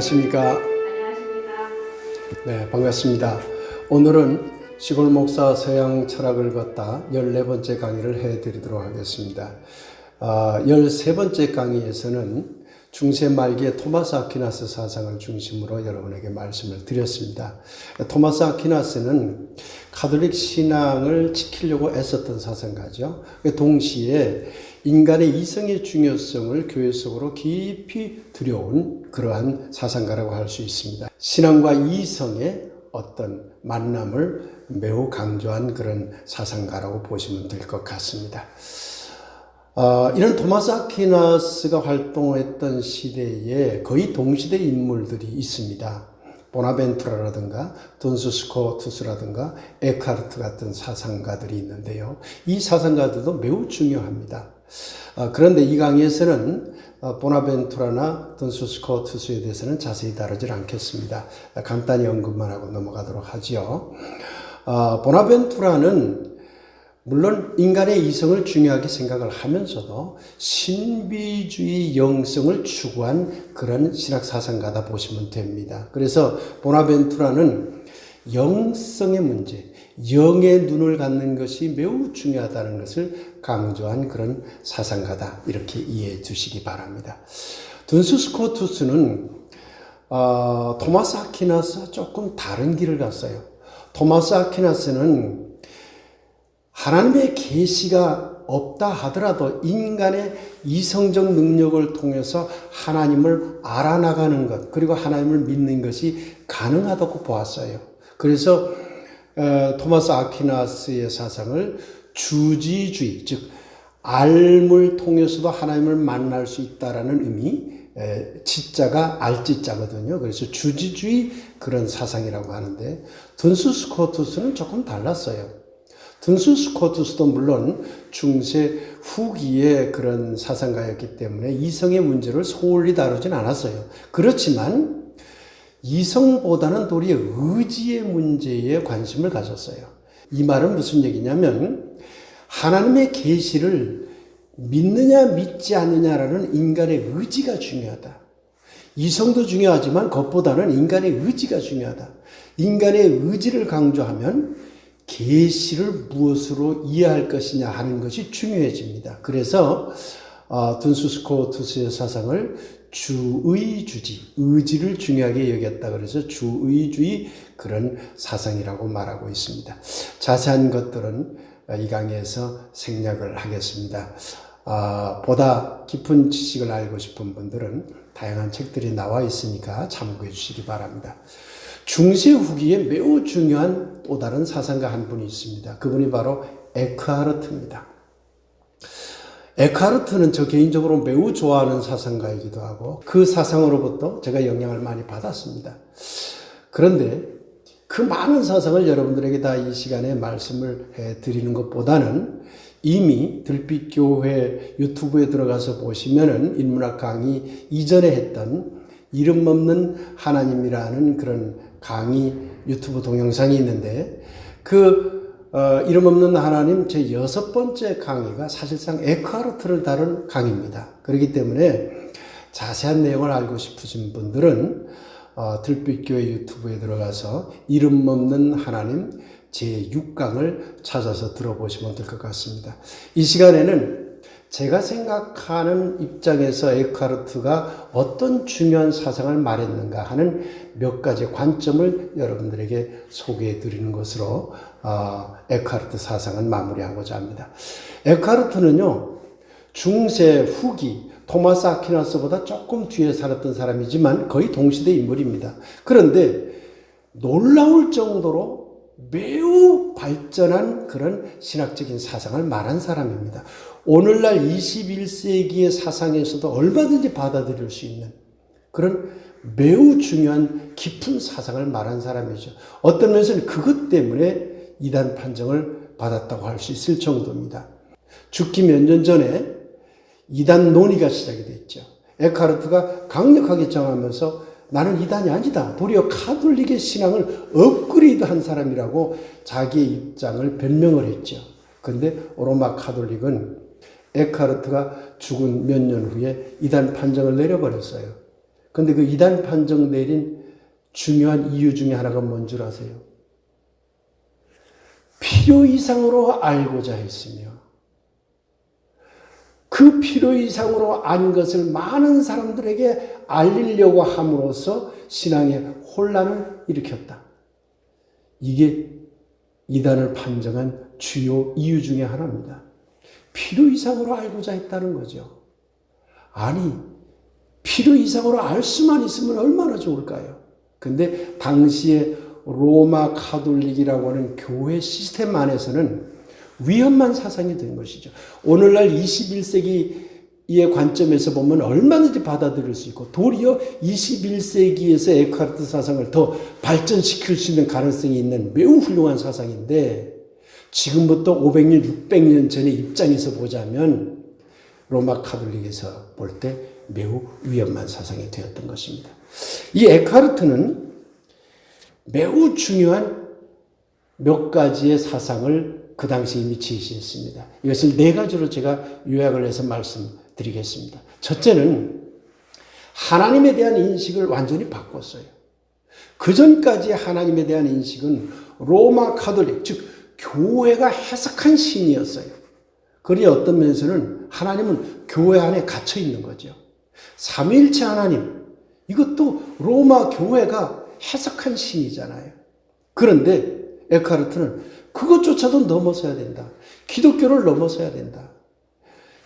안녕하십니까. 안녕하십니까. 네, 반갑습니다. 오늘은 시골 목사 서양 철학을 걷다 14번째 강의를 해드리도록 하겠습니다. 13번째 강의에서는 중세 말기의 토마스 아퀴나스 사상을 중심으로 여러분에게 말씀을 드렸습니다. 토마스 아퀴나스는 가톨릭 신앙을 지키려고 애썼던 사상가죠. 동시에 인간의 이성의 중요성을 교회 속으로 깊이 들여온 그러한 사상가라고 할 수 있습니다. 신앙과 이성의 어떤 만남을 매우 강조한 그런 사상가라고 보시면 될 것 같습니다. 이런 토마스 아퀴나스가 활동했던 시대에 거의 동시대 인물들이 있습니다. 보나벤투라라든가 돈스 스코투스라든가 에카르트 같은 사상가들이 있는데요. 이 사상가들도 매우 중요합니다. 그런데 이 강의에서는 보나벤투라나 돈스 스코투스에 대해서는 자세히 다루질 않겠습니다. 간단히 언급만 하고 넘어가도록 하죠. 보나벤투라는 물론 인간의 이성을 중요하게 생각을 하면서도 신비주의 영성을 추구한 그런 신학사상가다 보시면 됩니다. 그래서 보나벤투라는 영성의 문제, 영의 눈을 갖는 것이 매우 중요하다는 것을 강조한 그런 사상가다, 이렇게 이해해 주시기 바랍니다. 돈스 스코투스는 토마스 아퀴나스와 조금 다른 길을 갔어요. 토마스 아퀴나스는 하나님의 계시가 없다 하더라도 인간의 이성적 능력을 통해서 하나님을 알아나가는 것, 그리고 하나님을 믿는 것이 가능하다고 보았어요. 그래서 토마스 아퀴나스의 사상을 주지주의, 즉 알물 통해서도 하나님을 만날 수 있다라는 의미, 지자가 알지자거든요. 그래서 주지주의 그런 사상이라고 하는데, 돈스 스코투스는 조금 달랐어요. 돈스 스코투스도 물론 중세 후기의 그런 사상가였기 때문에 이성의 문제를 소홀히 다루진 않았어요. 그렇지만 이성보다는 도리어 의지의 문제에 관심을 가졌어요. 이 말은 무슨 얘기냐면 하나님의 계시를 믿느냐 믿지 않느냐라는 인간의 의지가 중요하다. 이성도 중요하지만 그것보다는 인간의 의지가 중요하다. 인간의 의지를 강조하면 계시를 무엇으로 이해할 것이냐 하는 것이 중요해집니다. 그래서 돈스 스코투스의 사상을 주의주지, 의지를 중요하게 여겼다 그래서 주의주의 그런 사상이라고 말하고 있습니다. 자세한 것들은 이 강의에서 생략을 하겠습니다. 보다 깊은 지식을 알고 싶은 분들은 다양한 책들이 나와 있으니까 참고해 주시기 바랍니다. 중세 후기에 매우 중요한 또 다른 사상가 한 분이 있습니다. 그분이 바로 에크하르트입니다. 에크하르트는 저 개인적으로 매우 좋아하는 사상가이기도 하고 그 사상으로부터 제가 영향을 많이 받았습니다. 그런데 그 많은 사상을 여러분들에게 다 이 시간에 말씀을 해드리는 것보다는 이미 들빛교회 유튜브에 들어가서 보시면은 인문학 강의 이전에 했던 이름 없는 하나님이라는 그런 강의 유튜브 동영상이 있는데 이름 없는 하나님 제 6번째 강의가 사실상 에크하르트를 다룬 강의입니다. 그렇기 때문에 자세한 내용을 알고 싶으신 분들은 들빛교회 유튜브에 들어가서 이름 없는 하나님 제 6강을 찾아서 들어보시면 될 것 같습니다. 이 시간에는 제가 생각하는 입장에서 에크하르트가 어떤 중요한 사상을 말했는가 하는 몇 가지 관점을 여러분들에게 소개해 드리는 것으로 에크하르트 사상을 마무리하고자 합니다. 에크하르트는요, 중세 후기 토마스 아퀴나스보다 조금 뒤에 살았던 사람이지만 거의 동시대 인물입니다. 그런데 놀라울 정도로 매우 발전한 그런 신학적인 사상을 말한 사람입니다. 오늘날 21세기의 사상에서도 얼마든지 받아들일 수 있는 그런 매우 중요한 깊은 사상을 말한 사람이죠. 어떤 면에서는 그것 때문에 이단 판정을 받았다고 할 수 있을 정도입니다. 죽기 몇 년 전에 이단 논의가 시작이 됐죠. 에크하르트가 강력하게 정하면서 나는 이단이 아니다. 도리어 가톨릭의 신앙을 업그레이드한 사람이라고 자기의 입장을 변명을 했죠. 그런데 로마 가톨릭은 에크하르트가 죽은 몇 년 후에 이단 판정을 내려버렸어요. 근데 그 이단 판정 내린 중요한 이유 중에 하나가 뭔 줄 아세요? 필요 이상으로 알고자 했으며 그 필요 이상으로 안 것을 많은 사람들에게 알리려고 함으로써 신앙의 혼란을 일으켰다. 이게 이단을 판정한 주요 이유 중에 하나입니다. 필요 이상으로 알고자 했다는 거죠. 아니, 필요 이상으로 알 수만 있으면 얼마나 좋을까요? 근데 당시에 로마 카톨릭이라고 하는 교회 시스템 안에서는 위험한 사상이 된 것이죠. 오늘날 21세기의 관점에서 보면 얼마든지 받아들일 수 있고 도리어 21세기에서 에카르트 사상을 더 발전시킬 수 있는 가능성이 있는 매우 훌륭한 사상인데 지금부터 500년, 600년 전의 입장에서 보자면 로마 카톨릭에서 볼 때 매우 위험한 사상이 되었던 것입니다. 이 에카르트는 매우 중요한 몇 가지의 사상을 그 당시 이미 제시했습니다. 이것을 네 가지로 제가 요약을 해서 말씀드리겠습니다. 첫째는 하나님에 대한 인식을 완전히 바꿨어요. 그 전까지 하나님에 대한 인식은 로마 카톨릭, 즉 교회가 해석한 신이었어요. 그러니 어떤 면에서는 하나님은 교회 안에 갇혀 있는 거죠. 삼위일체 하나님, 이것도 로마 교회가 해석한 신이잖아요. 그런데 에카르트는 그것조차도 넘어서야 된다. 기독교를 넘어서야 된다.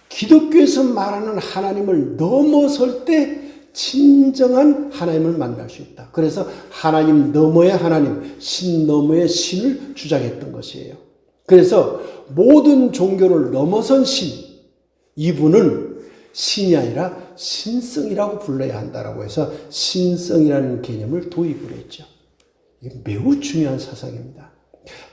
기독교에서 말하는 하나님을 넘어설 때 진정한 하나님을 만날 수 있다. 그래서 하나님 너머의 하나님, 신 너머의 신을 주장했던 것이에요. 그래서 모든 종교를 넘어선 신, 이분은 신이 아니라 신성이라고 불러야 한다라고 해서 신성이라는 개념을 도입을 했죠. 이게 매우 중요한 사상입니다.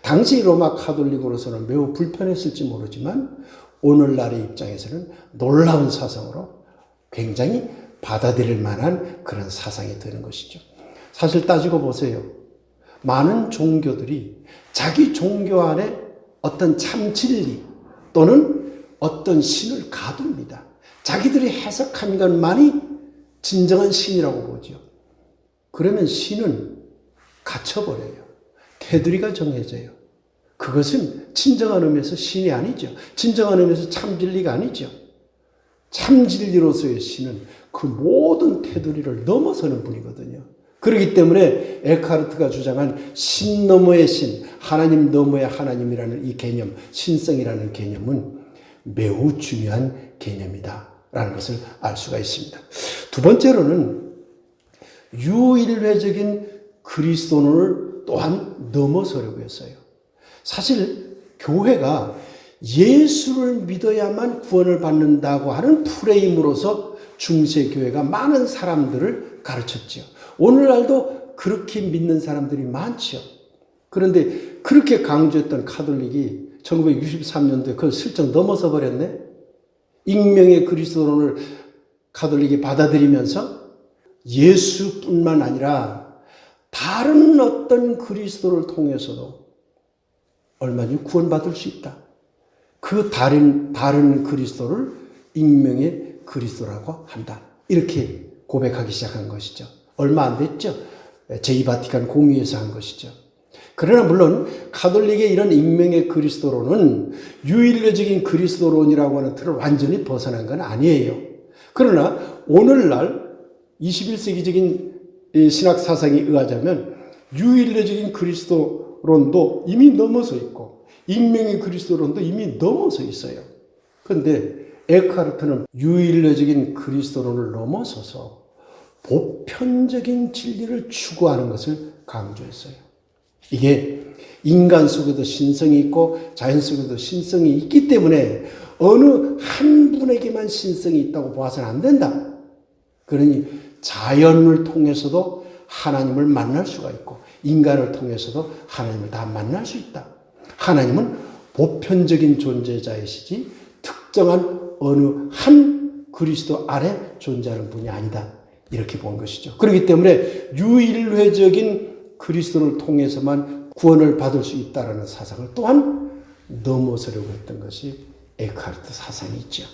당시 로마 카톨릭으로서는 매우 불편했을지 모르지만 오늘날의 입장에서는 놀라운 사상으로 굉장히 받아들일 만한 그런 사상이 되는 것이죠. 사실 따지고 보세요. 많은 종교들이 자기 종교 안에 어떤 참 진리 또는 어떤 신을 가둡니다. 자기들이 해석한 것만이 진정한 신이라고 보죠. 그러면 신은 갇혀버려요. 테두리가 정해져요. 그것은 진정한 의미에서 신이 아니죠. 진정한 의미에서 참 진리가 아니죠. 참 진리로서의 신은 그 모든 테두리를 넘어서는 분이거든요. 그렇기 때문에 에카르트가 주장한 신 너머의 신, 하나님 너머의 하나님이라는 이 개념, 신성이라는 개념은 매우 중요한 개념이다라는 것을 알 수가 있습니다. 두 번째로는 유일회적인 그리스도를 또한 넘어서려고 했어요. 사실 교회가 예수를 믿어야만 구원을 받는다고 하는 프레임으로서 중세교회가 많은 사람들을 가르쳤죠. 오늘날도 그렇게 믿는 사람들이 많죠. 그런데 그렇게 강조했던 카톨릭이 1963년도에 그걸 슬쩍 넘어서 버렸네. 익명의 그리스도론을 카톨릭이 받아들이면서 예수뿐만 아니라 다른 어떤 그리스도를 통해서도 얼마든지 구원받을 수 있다. 그 다른 그리스도를 익명의 그리스도라고 한다. 이렇게 고백하기 시작한 것이죠. 얼마 안 됐죠. 제2바티칸 공의에서 한 것이죠. 그러나 물론 카톨릭의 이런 익명의 그리스도론은 유일적인 그리스도론이라고 하는 틀을 완전히 벗어난 건 아니에요. 그러나 오늘날 21세기적인 신학 사상에 의하자면 유일적인 그리스도론도 이미 넘어서 있고 익명의 그리스도론도 이미 넘어서 있어요. 그런데 에카르트는 유일적인 그리스도론을 넘어서서 보편적인 진리를 추구하는 것을 강조했어요. 이게 인간 속에도 신성이 있고 자연 속에도 신성이 있기 때문에 어느 한 분에게만 신성이 있다고 봐서는 안 된다. 그러니 자연을 통해서도 하나님을 만날 수가 있고 인간을 통해서도 하나님을 다 만날 수 있다. 하나님은 보편적인 존재자이시지 특정한 어느 한 그리스도 아래 존재하는 분이 아니다. 이렇게 본 것이죠. 그렇기 때문에 유일회적인 그리스도를 통해서만 구원을 받을 수 있다는 사상을 또한 넘어서려고 했던 것이 에카르트 사상이 있죠.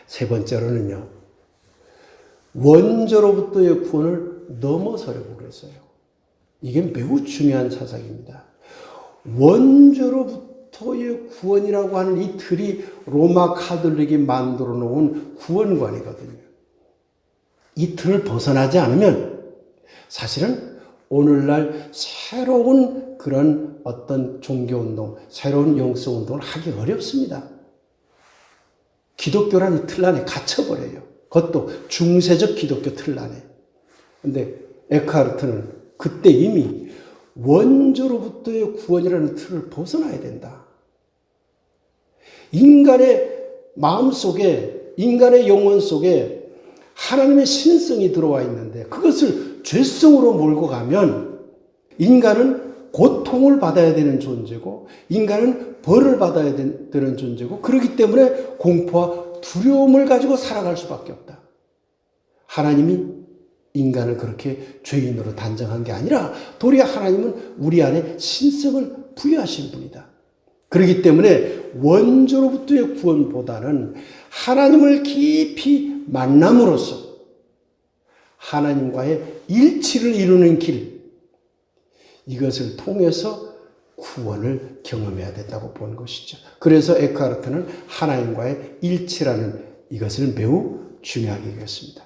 세 번째로는요. 원죄로부터의 구원을 넘어서려고 그랬어요. 이게 매우 중요한 사상입니다. 원죄로부터의 구원이라고 하는 이 틀이 로마 카톨릭이 만들어 놓은 구원관이거든요. 이 틀을 벗어나지 않으면 사실은 오늘날 새로운 그런 어떤 종교운동, 새로운 영성운동을 하기 어렵습니다. 기독교라는 틀 안에 갇혀버려요. 그것도 중세적 기독교 틀 안에. 근데 에크하르트는 그때 이미 원죄로부터의 구원이라는 틀을 벗어나야 된다. 인간의 마음 속에, 인간의 영혼 속에 하나님의 신성이 들어와 있는데 그것을 죄성으로 몰고 가면 인간은 고통을 받아야 되는 존재고 인간은 벌을 받아야 되는 존재고 그렇기 때문에 공포와 두려움을 가지고 살아갈 수밖에 없다. 하나님이 인간을 그렇게 죄인으로 단정한 게 아니라 도리어 하나님은 우리 안에 신성을 부여하신 분이다. 그렇기 때문에 원죄로부터의 구원보다는 하나님을 깊이 만남으로써 하나님과의 일치를 이루는 길, 이것을 통해서 구원을 경험해야 된다고 본 것이죠. 그래서 에크하르트는 하나님과의 일치라는 이것을 매우 중요하게 여겼습니다.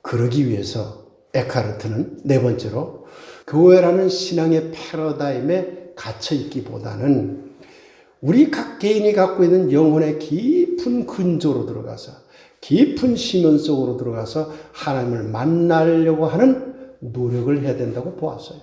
그러기 위해서 에크하르트는 네 번째로 교회라는 신앙의 패러다임에 갇혀 있기보다는 우리 각 개인이 갖고 있는 영혼의 깊은 근조로 들어가서 깊은 심연 속으로 들어가서 하나님을 만나려고 하는 노력을 해야 된다고 보았어요.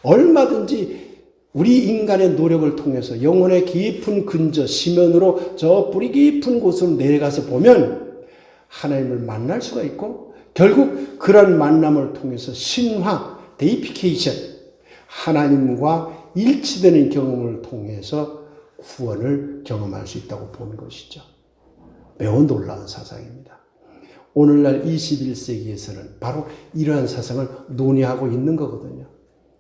얼마든지 우리 인간의 노력을 통해서 영혼의 깊은 근저, 심연으로 저 뿌리 깊은 곳으로 내려가서 보면 하나님을 만날 수가 있고 결국 그런 만남을 통해서 신화, 데이피케이션, 하나님과 일치되는 경험을 통해서 구원을 경험할 수 있다고 보는 것이죠. 매우 놀라운 사상입니다. 오늘날 21세기에서는 바로 이러한 사상을 논의하고 있는 거거든요.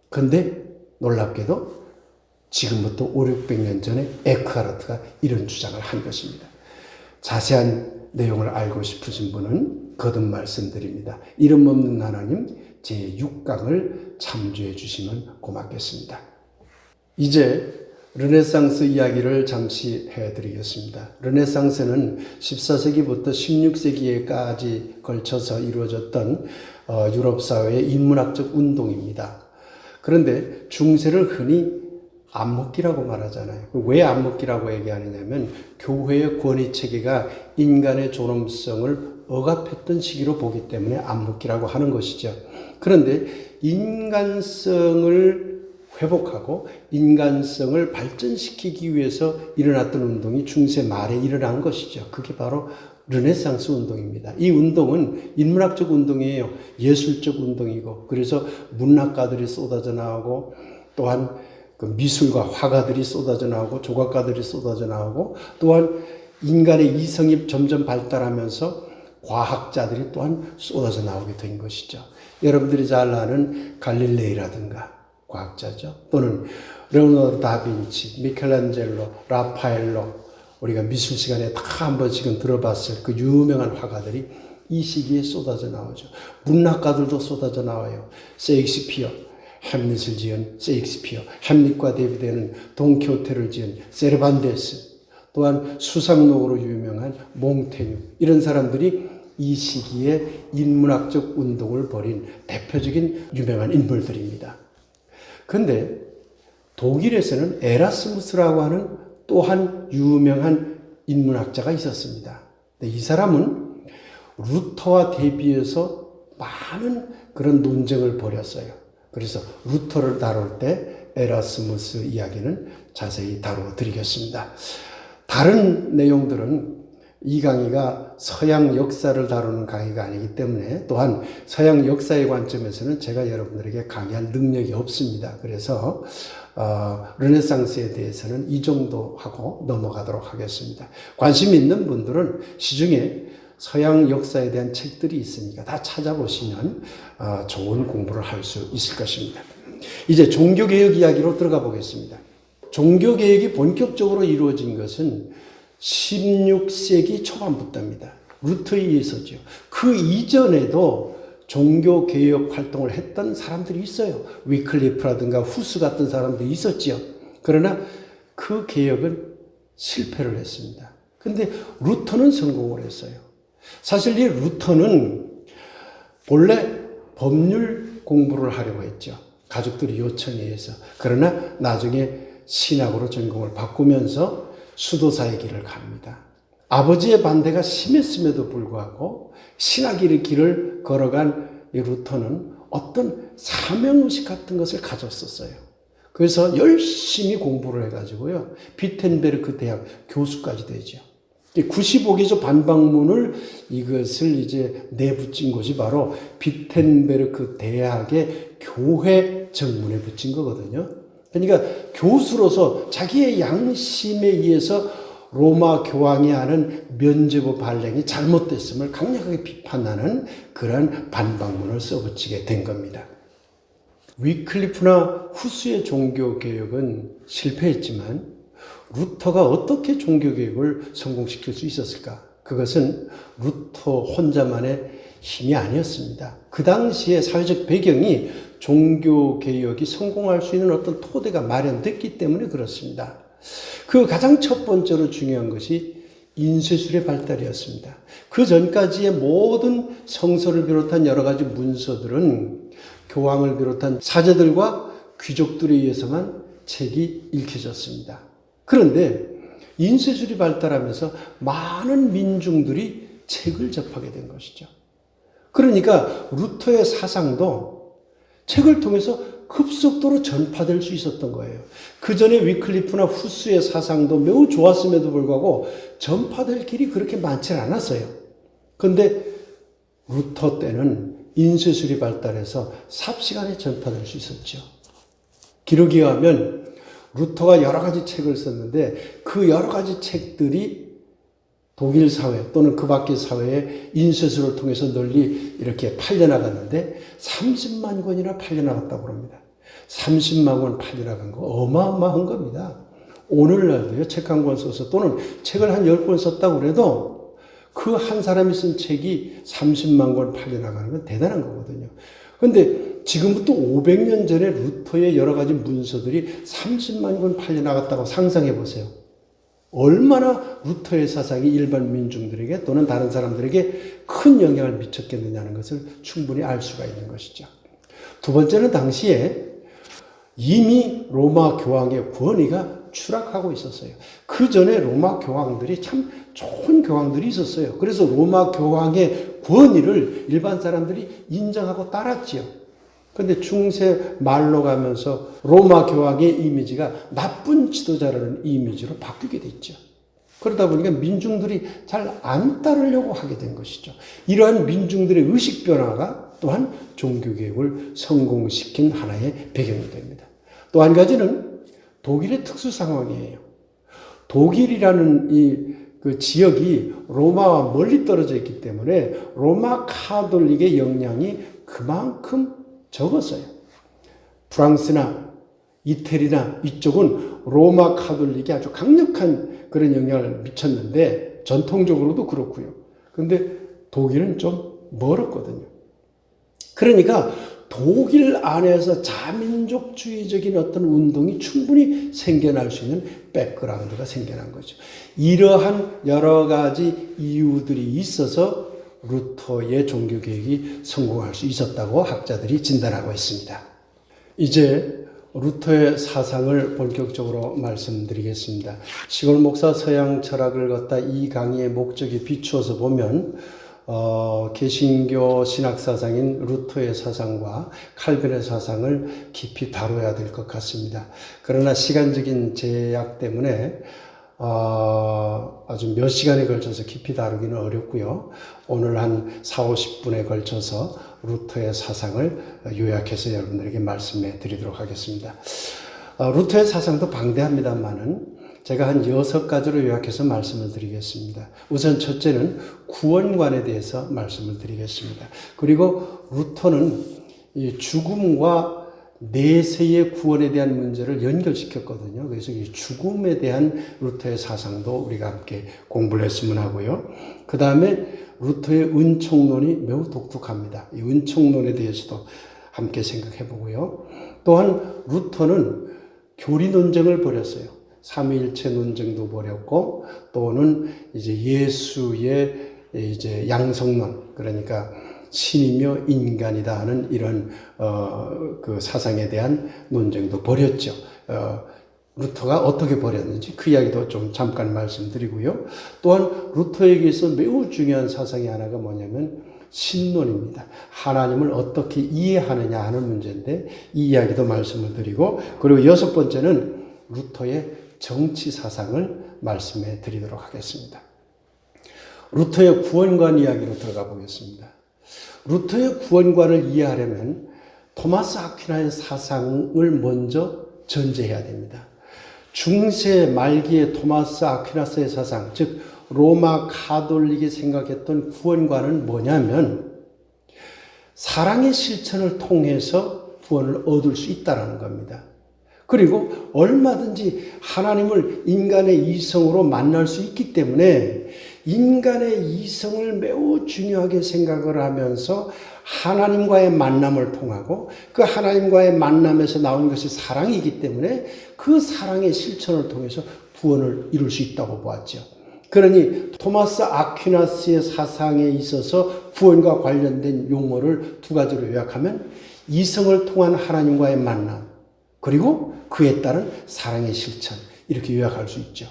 그런데 놀랍게도 지금부터 500~600년 전에 에크하르트가 이런 주장을 한 것입니다. 자세한 내용을 알고 싶으신 분은 거듭 말씀드립니다. 이름 없는 하나님 제6강을 참조해 주시면 고맙겠습니다. 이제 르네상스 이야기를 잠시 해드리겠습니다. 르네상스는 14세기부터 16세기에까지 걸쳐서 이루어졌던 유럽 사회의 인문학적 운동입니다. 그런데 중세를 흔히 안목기라고 말하잖아요. 왜 안목기라고 얘기하느냐면 교회의 권위체계가 인간의 존엄성을 억압했던 시기로 보기 때문에 안목기라고 하는 것이죠. 그런데 인간성을 회복하고 인간성을 발전시키기 위해서 일어났던 운동이 중세 말에 일어난 것이죠. 그게 바로 르네상스 운동입니다. 이 운동은 인문학적 운동이에요. 예술적 운동이고 그래서 문학가들이 쏟아져 나오고 또한 그 미술과 화가들이 쏟아져 나오고 조각가들이 쏟아져 나오고 또한 인간의 이성이 점점 발달하면서 과학자들이 또한 쏟아져 나오게 된 것이죠. 여러분들이 잘 아는 갈릴레이라든가 과학자죠. 또는 레오나르도 다빈치, 미켈란젤로, 라파엘로 우리가 미술 시간에 다 한 번씩은 들어봤을 그 유명한 화가들이 이 시기에 쏟아져 나오죠. 문학가들도 쏟아져 나와요. 셰익스피어, 햄릿을 지은 셰익스피어, 햄릿과 대비되는 돈키호테를 지은 세르반테스, 또한 수상록으로 유명한 몽테뉴, 이런 사람들이 이 시기에 인문학적 운동을 벌인 대표적인 유명한 인물들입니다. 그런데 독일에서는 에라스무스라고 하는 또한 유명한 인문학자가 있었습니다. 이 사람은 루터와 대비해서 많은 그런 논쟁을 벌였어요. 그래서 루터를 다룰 때 에라스무스 이야기는 자세히 다루어 드리겠습니다. 다른 내용들은 이 강의가 서양 역사를 다루는 강의가 아니기 때문에 또한 서양 역사의 관점에서는 제가 여러분들에게 강의할 능력이 없습니다. 그래서 르네상스에 대해서는 이 정도 하고 넘어가도록 하겠습니다. 관심 있는 분들은 시중에 서양 역사에 대한 책들이 있으니까 다 찾아보시면 좋은 공부를 할 수 있을 것입니다. 이제 종교개혁 이야기로 들어가 보겠습니다. 종교개혁이 본격적으로 이루어진 것은 16세기 초반부터입니다. 루터에 의해서죠. 그 이전에도 종교개혁 활동을 했던 사람들이 있어요. 위클리프라든가 후스 같은 사람들이 있었지요. 그러나 그 개혁은 실패를 했습니다. 근데 루터는 성공을 했어요. 사실 이 루터는 본래 법률 공부를 하려고 했죠. 가족들이 요청에 의해서. 그러나 나중에 신학으로 전공을 바꾸면서 수도사의 길을 갑니다. 아버지의 반대가 심했음에도 불구하고 신학의 길을 걸어간 이 루터는 어떤 사명의식 같은 것을 가졌었어요. 그래서 열심히 공부를 해가지고요. 비텐베르크 대학 교수까지 되죠. 95개조 반박문을 이것을 이제 내붙인 것이 바로 비텐베르크 대학의 교회 정문에 붙인 거거든요. 그러니까 교수로서 자기의 양심에 의해서 로마 교황이 하는 면죄부 발령이 잘못됐음을 강력하게 비판하는 그러한 반박문을 써붙이게 된 겁니다. 위클리프나 후스의 종교개혁은 실패했지만 루터가 어떻게 종교개혁을 성공시킬 수 있었을까? 그것은 루터 혼자만의 힘이 아니었습니다. 그 당시의 사회적 배경이 종교개혁이 성공할 수 있는 어떤 토대가 마련됐기 때문에 그렇습니다. 그 가장 첫 번째로 중요한 것이 인쇄술의 발달이었습니다. 그 전까지의 모든 성서를 비롯한 여러 가지 문서들은 교황을 비롯한 사제들과 귀족들에 의해서만 책이 읽혀졌습니다. 그런데 인쇄술이 발달하면서 많은 민중들이 책을 접하게 된 것이죠. 그러니까 루터의 사상도 책을 통해서 급속도로 전파될 수 있었던 거예요. 그 전에 위클리프나 후스의 사상도 매우 좋았음에도 불구하고 전파될 길이 그렇게 많지 않았어요. 그런데 루터 때는 인쇄술이 발달해서 삽시간에 전파될 수 있었죠. 기록에 의하면 루터가 여러 가지 책을 썼는데 그 여러 가지 책들이 독일 사회 또는 그 밖의 사회에 인쇄술을 통해서 널리 이렇게 팔려나갔는데 30만 권이나 팔려나갔다고 합니다. 30만 권 팔려나간 거 어마어마한 겁니다. 오늘날도요, 책 한 권 써서 또는 책을 한 10권 썼다고 해도 그 한 사람이 쓴 책이 30만 권 팔려나가는 건 대단한 거거든요. 그런데 지금부터 500년 전에 루터의 여러 가지 문서들이 30만 권 팔려나갔다고 상상해 보세요. 얼마나 루터의 사상이 일반 민중들에게 또는 다른 사람들에게 큰 영향을 미쳤겠느냐는 것을 충분히 알 수가 있는 것이죠. 두 번째는 당시에 이미 로마 교황의 권위가 추락하고 있었어요. 그 전에 로마 교황들이 참 좋은 교황들이 있었어요. 그래서 로마 교황의 권위를 일반 사람들이 인정하고 따랐지요. 그런데 중세 말로 가면서 로마 교황의 이미지가 나쁜 지도자라는 이미지로 바뀌게 됐죠. 그러다 보니까 민중들이 잘 안 따르려고 하게 된 것이죠. 이러한 민중들의 의식 변화가 또한 종교개혁을 성공시킨 하나의 배경이 됩니다. 또 한 가지는 독일의 특수 상황이에요. 독일이라는 그 지역이 로마와 멀리 떨어져 있기 때문에 로마 카톨릭의 영향이 그만큼 적었어요. 프랑스나 이태리나 이쪽은 로마 카톨릭이 아주 강력한 그런 영향을 미쳤는데 전통적으로도 그렇고요. 그런데 독일은 좀 멀었거든요. 그러니까 독일 안에서 자민족주의적인 어떤 운동이 충분히 생겨날 수 있는 백그라운드가 생겨난 거죠. 이러한 여러 가지 이유들이 있어서 루터의 종교개혁이 성공할 수 있었다고 학자들이 진단하고 있습니다. 이제 루터의 사상을 본격적으로 말씀드리겠습니다. 시골 목사 서양 철학을 걷다 이 강의의 목적에 비추어서 보면 개신교 신학사상인 루터의 사상과 칼빈의 사상을 깊이 다뤄야 될 것 같습니다. 그러나 시간적인 제약 때문에 아주 몇 시간에 걸쳐서 깊이 다루기는 어렵고요. 오늘 한 4, 50분에 걸쳐서 루터의 사상을 요약해서 여러분들에게 말씀해 드리도록 하겠습니다. 루터의 사상도 방대합니다만은 제가 한 6가지로 요약해서 말씀을 드리겠습니다. 우선 첫째는 구원관에 대해서 말씀을 드리겠습니다. 그리고 루터는 이 죽음과 내세의 구원에 대한 문제를 연결시켰거든요. 그래서 이 죽음에 대한 루터의 사상도 우리가 함께 공부를 했으면 하고요. 그 다음에 루터의 은총론이 매우 독특합니다. 이 은총론에 대해서도 함께 생각해 보고요. 또한 루터는 교리 논쟁을 벌였어요. 삼위일체 논쟁도 벌였고, 또는 이제 예수의 이제 양성론, 그러니까 신이며 인간이다 하는 이런 그 사상에 대한 논쟁도 벌였죠. 루터가 어떻게 벌였는지 그 이야기도 좀 잠깐 말씀드리고요. 또한 루터에게서 매우 중요한 사상이 하나가 뭐냐면 신론입니다. 하나님을 어떻게 이해하느냐 하는 문제인데 이 이야기도 말씀을 드리고, 그리고 여섯 번째는 루터의 정치 사상을 말씀해 드리도록 하겠습니다. 루터의 구원관 이야기로 들어가 보겠습니다. 루터의 구원관을 이해하려면 토마스 아퀴나의 사상을 먼저 전제해야 됩니다. 중세 말기의 토마스 아퀴나스의 사상, 즉 로마 가톨릭이 생각했던 구원관은 뭐냐면 사랑의 실천을 통해서 구원을 얻을 수 있다는 겁니다. 그리고 얼마든지 하나님을 인간의 이성으로 만날 수 있기 때문에 인간의 이성을 매우 중요하게 생각을 하면서 하나님과의 만남을 통하고 그 하나님과의 만남에서 나온 것이 사랑이기 때문에 그 사랑의 실천을 통해서 구원을 이룰 수 있다고 보았죠. 그러니 토마스 아퀴나스의 사상에 있어서 구원과 관련된 용어를 두 가지로 요약하면 이성을 통한 하나님과의 만남, 그리고 그에 따른 사랑의 실천, 이렇게 요약할 수 있죠.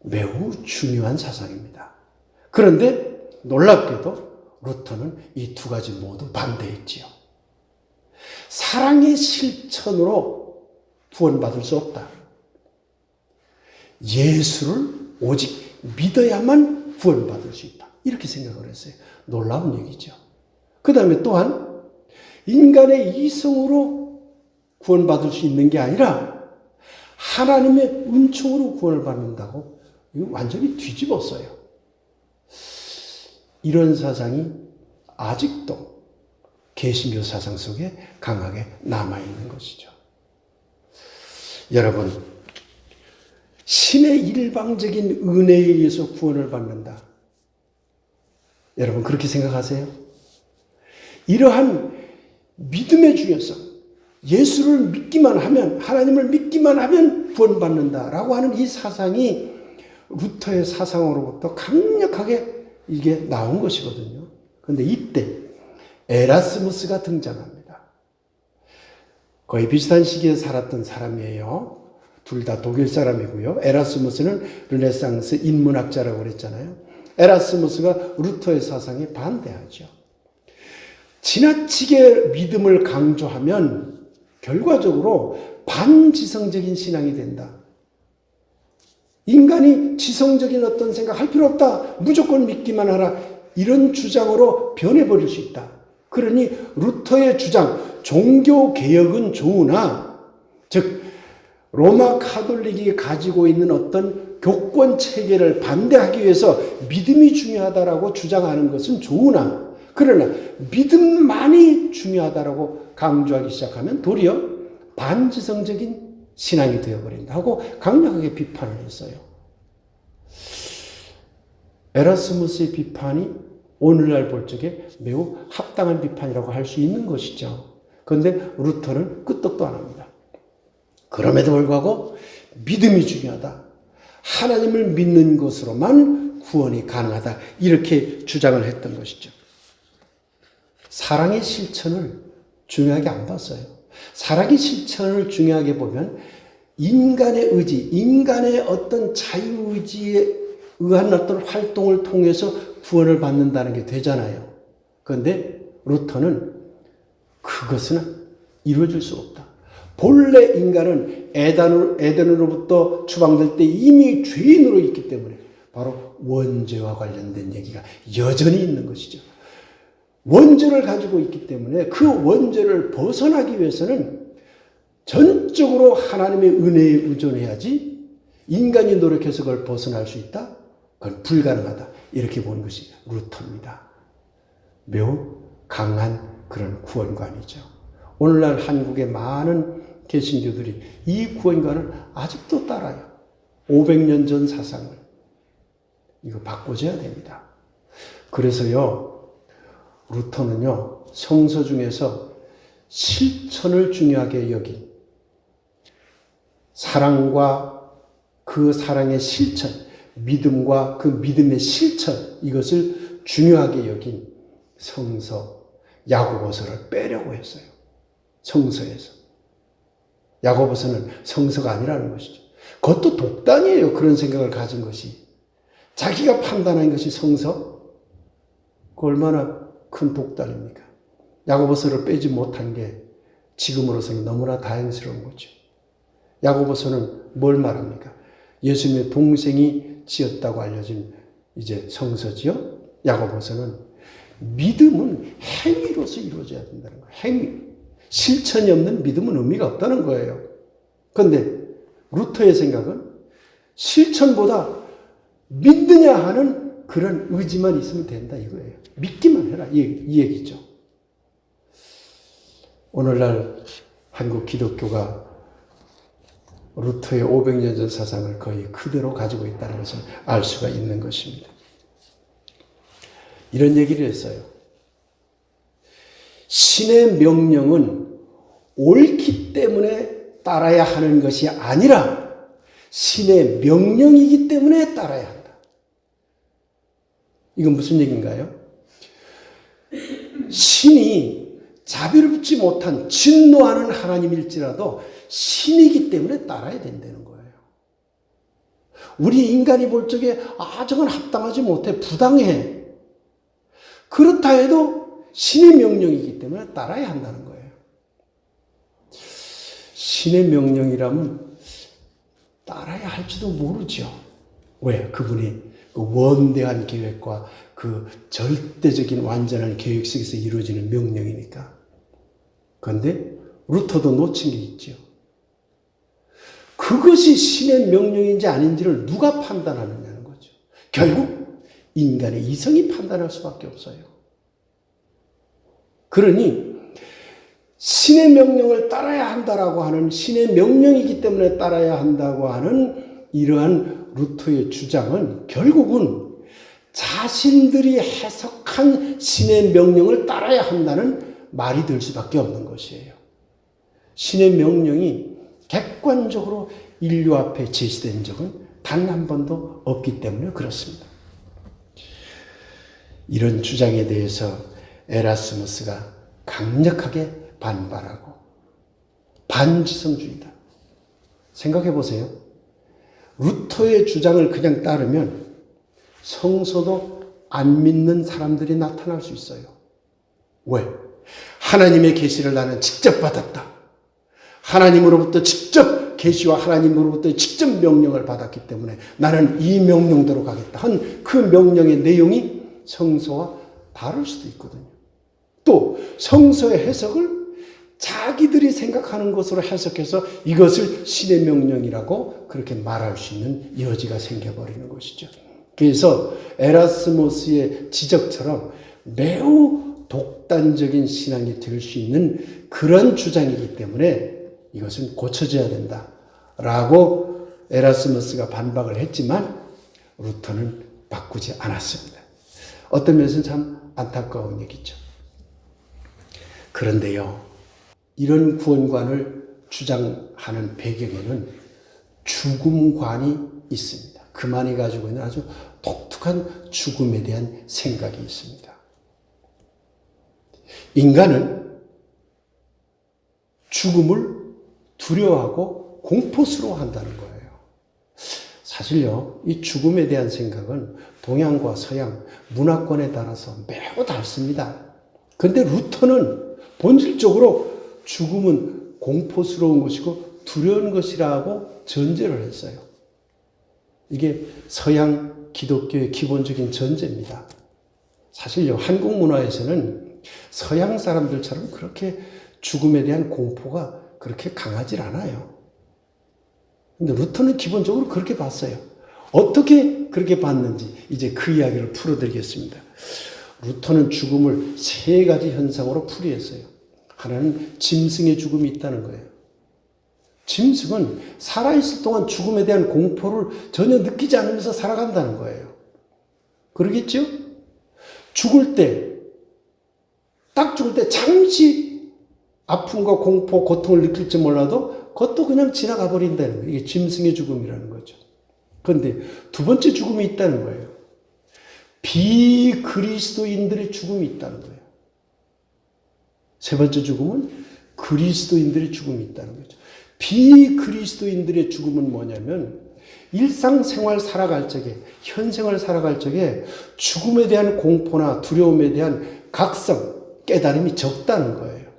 매우 중요한 사상입니다. 그런데 놀랍게도 루터는 이 두 가지 모두 반대했지요. 사랑의 실천으로 구원받을 수 없다. 예수를 오직 믿어야만 구원받을 수 있다. 이렇게 생각을 했어요. 놀라운 얘기죠. 그 다음에 또한 인간의 이성으로 구원받을 수 있는 게 아니라 하나님의 은총으로 구원을 받는다고, 이거 완전히 뒤집었어요. 이런 사상이 아직도 개신교 사상 속에 강하게 남아있는 것이죠. 여러분, 신의 일방적인 은혜에 의해서 구원을 받는다. 여러분 그렇게 생각하세요? 이러한 믿음의 중요성, 예수를 믿기만 하면, 하나님을 믿기만 하면 구원받는다라고 하는 이 사상이 루터의 사상으로부터 강력하게 이게 나온 것이거든요. 그런데 이때 에라스무스가 등장합니다. 거의 비슷한 시기에 살았던 사람이에요. 둘 다 독일 사람이고요. 에라스무스는 르네상스 인문학자라고 그랬잖아요. 에라스무스가 루터의 사상에 반대하죠. 지나치게 믿음을 강조하면 결과적으로 반지성적인 신앙이 된다. 인간이 지성적인 어떤 생각 할 필요 없다. 무조건 믿기만 하라. 이런 주장으로 변해버릴 수 있다. 그러니 루터의 주장, 종교개혁은 좋으나, 즉 로마 가톨릭이 가지고 있는 어떤 교권 체계를 반대하기 위해서 믿음이 중요하다라고 주장하는 것은 좋으나, 그러나 믿음만이 중요하다라고 강조하기 시작하면 도리어 반지성적인 신앙이 되어버린다 하고 강력하게 비판을 했어요. 에라스무스의 비판이 오늘날 볼 적에 매우 합당한 비판이라고 할 수 있는 것이죠. 그런데 루터는 끄떡도 안 합니다. 그럼에도 불구하고 믿음이 중요하다. 하나님을 믿는 것으로만 구원이 가능하다. 이렇게 주장을 했던 것이죠. 사랑의 실천을 중요하게 안 봤어요. 사랑의 실천을 중요하게 보면 인간의 의지, 인간의 어떤 자유의지에 의한 어떤 활동을 통해서 구원을 받는다는 게 되잖아요. 그런데 루터는 그것은 이루어질 수 없다. 본래 인간은 에덴으로부터 추방될 때 이미 죄인으로 있기 때문에 바로 원죄와 관련된 얘기가 여전히 있는 것이죠. 원죄를 가지고 있기 때문에 그 원죄를 벗어나기 위해서는 전적으로 하나님의 은혜에 의존해야지 인간이 노력해서 그걸 벗어날 수 있다? 그건 불가능하다. 이렇게 보는 것이 루터입니다. 매우 강한 그런 구원관이죠. 오늘날 한국의 많은 개신교들이 이 구원관을 아직도 따라요. 500년 전 사상을. 이거 바꿔줘야 됩니다. 그래서요, 루터는요, 성서 중에서 실천을 중요하게 여긴 사랑과 그 사랑의 실천, 믿음과 그 믿음의 실천, 이것을 중요하게 여긴 성서, 야고보서를 빼려고 했어요. 성서에서. 야고보서는 성서가 아니라는 것이죠. 그것도 독단이에요. 그런 생각을 가진 것이. 자기가 판단한 것이 성서? 그 얼마나 큰 독단입니까? 야고보서를 빼지 못한 게 지금으로서는 너무나 다행스러운 거죠. 야고보서는 뭘 말합니까? 예수님의 동생이 지었다고 알려진 이제 성서지요. 야고보서는 믿음은 행위로서 이루어져야 된다는 거예요. 행위. 실천이 없는 믿음은 의미가 없다는 거예요. 그런데 루터의 생각은 실천보다 믿느냐 하는 그런 의지만 있으면 된다 이거예요. 믿기만 해라 이 얘기죠. 오늘날 한국 기독교가 루터의 500년 전 사상을 거의 그대로 가지고 있다는 것을 알 수가 있는 것입니다. 이런 얘기를 했어요. 신의 명령은 옳기 때문에 따라야 하는 것이 아니라 신의 명령이기 때문에 따라야 한다. 이건 무슨 얘기인가요? 신이 자비롭지 못한 진노하는 하나님일지라도 신이기 때문에 따라야 된다는 거예요. 우리 인간이 볼 적에 저건 합당하지 못해, 부당해. 그렇다 해도 신의 명령이기 때문에 따라야 한다는 거예요. 신의 명령이라면 따라야 할지도 모르죠. 왜? 그분이 그 원대한 계획과 그 절대적인 완전한 계획 속에서 이루어지는 명령이니까. 그런데 루터도 놓친 게 있죠. 그것이 신의 명령인지 아닌지를 누가 판단하느냐는 거죠. 결국 인간의 이성이 판단할 수밖에 없어요. 그러니 신의 명령을 따라야 한다라고 하는, 신의 명령이기 때문에 따라야 한다고 하는 이러한 루터의 주장은 결국은 자신들이 해석한 신의 명령을 따라야 한다는 말이 될 수밖에 없는 것이에요. 신의 명령이 객관적으로 인류 앞에 제시된 적은 단 한 번도 없기 때문에 그렇습니다. 이런 주장에 대해서 에라스무스가 강력하게 반발하고 반지성주의다. 생각해 보세요. 루터의 주장을 그냥 따르면 성서도 안 믿는 사람들이 나타날 수 있어요. 왜? 하나님의 계시를 나는 직접 받았다. 하나님으로부터 직접 계시와 하나님으로부터 직접 명령을 받았기 때문에 나는 이 명령대로 가겠다 한 그 명령의 내용이 성서와 다를 수도 있거든요. 또 성서의 해석을 자기들이 생각하는 것으로 해석해서 이것을 신의 명령이라고 그렇게 말할 수 있는 여지가 생겨버리는 것이죠. 그래서 에라스모스의 지적처럼 매우 독단적인 신앙이 될 수 있는 그런 주장이기 때문에 이것은 고쳐져야 된다라고 에라스모스가 반박을 했지만 루터는 바꾸지 않았습니다. 어떤 면에서는 참 안타까운 얘기죠. 그런데요, 이런 구원관을 주장하는 배경에는 죽음관이 있습니다. 그만이 가지고 있는 아주 독특한 죽음에 대한 생각이 있습니다. 인간은 죽음을 두려워하고 공포스러워한다는 거예요. 사실요, 이 죽음에 대한 생각은 동양과 서양 문화권에 따라서 매우 다릅니다. 그런데 루터는 본질적으로 죽음은 공포스러운 것이고 두려운 것이라고 전제를 했어요. 이게 서양 기독교의 기본적인 전제입니다. 사실요, 한국 문화에서는 서양 사람들처럼 그렇게 죽음에 대한 공포가 그렇게 강하지 않아요. 근데 루터는 기본적으로 그렇게 봤어요. 어떻게 그렇게 봤는지 이제 그 이야기를 풀어드리겠습니다. 루터는 죽음을 세 가지 현상으로 풀이했어요. 하나는 짐승의 죽음이 있다는 거예요. 짐승은 살아있을 동안 죽음에 대한 공포를 전혀 느끼지 않으면서 살아간다는 거예요. 그러겠죠? 죽을 때, 딱 죽을 때 잠시 아픔과 공포, 고통을 느낄지 몰라도 그것도 그냥 지나가 버린다는 거예요. 이게 짐승의 죽음이라는 거죠. 그런데 두 번째 죽음이 있다는 거예요. 비그리스도인들의 죽음이 있다는 거예요. 세 번째 죽음은 그리스도인들의 죽음이 있다는 거죠. 비그리스도인들의 죽음은 뭐냐면 일상생활 살아갈 적에, 현생을 살아갈 적에 죽음에 대한 공포나 두려움에 대한 각성, 깨달음이 적다는 거예요.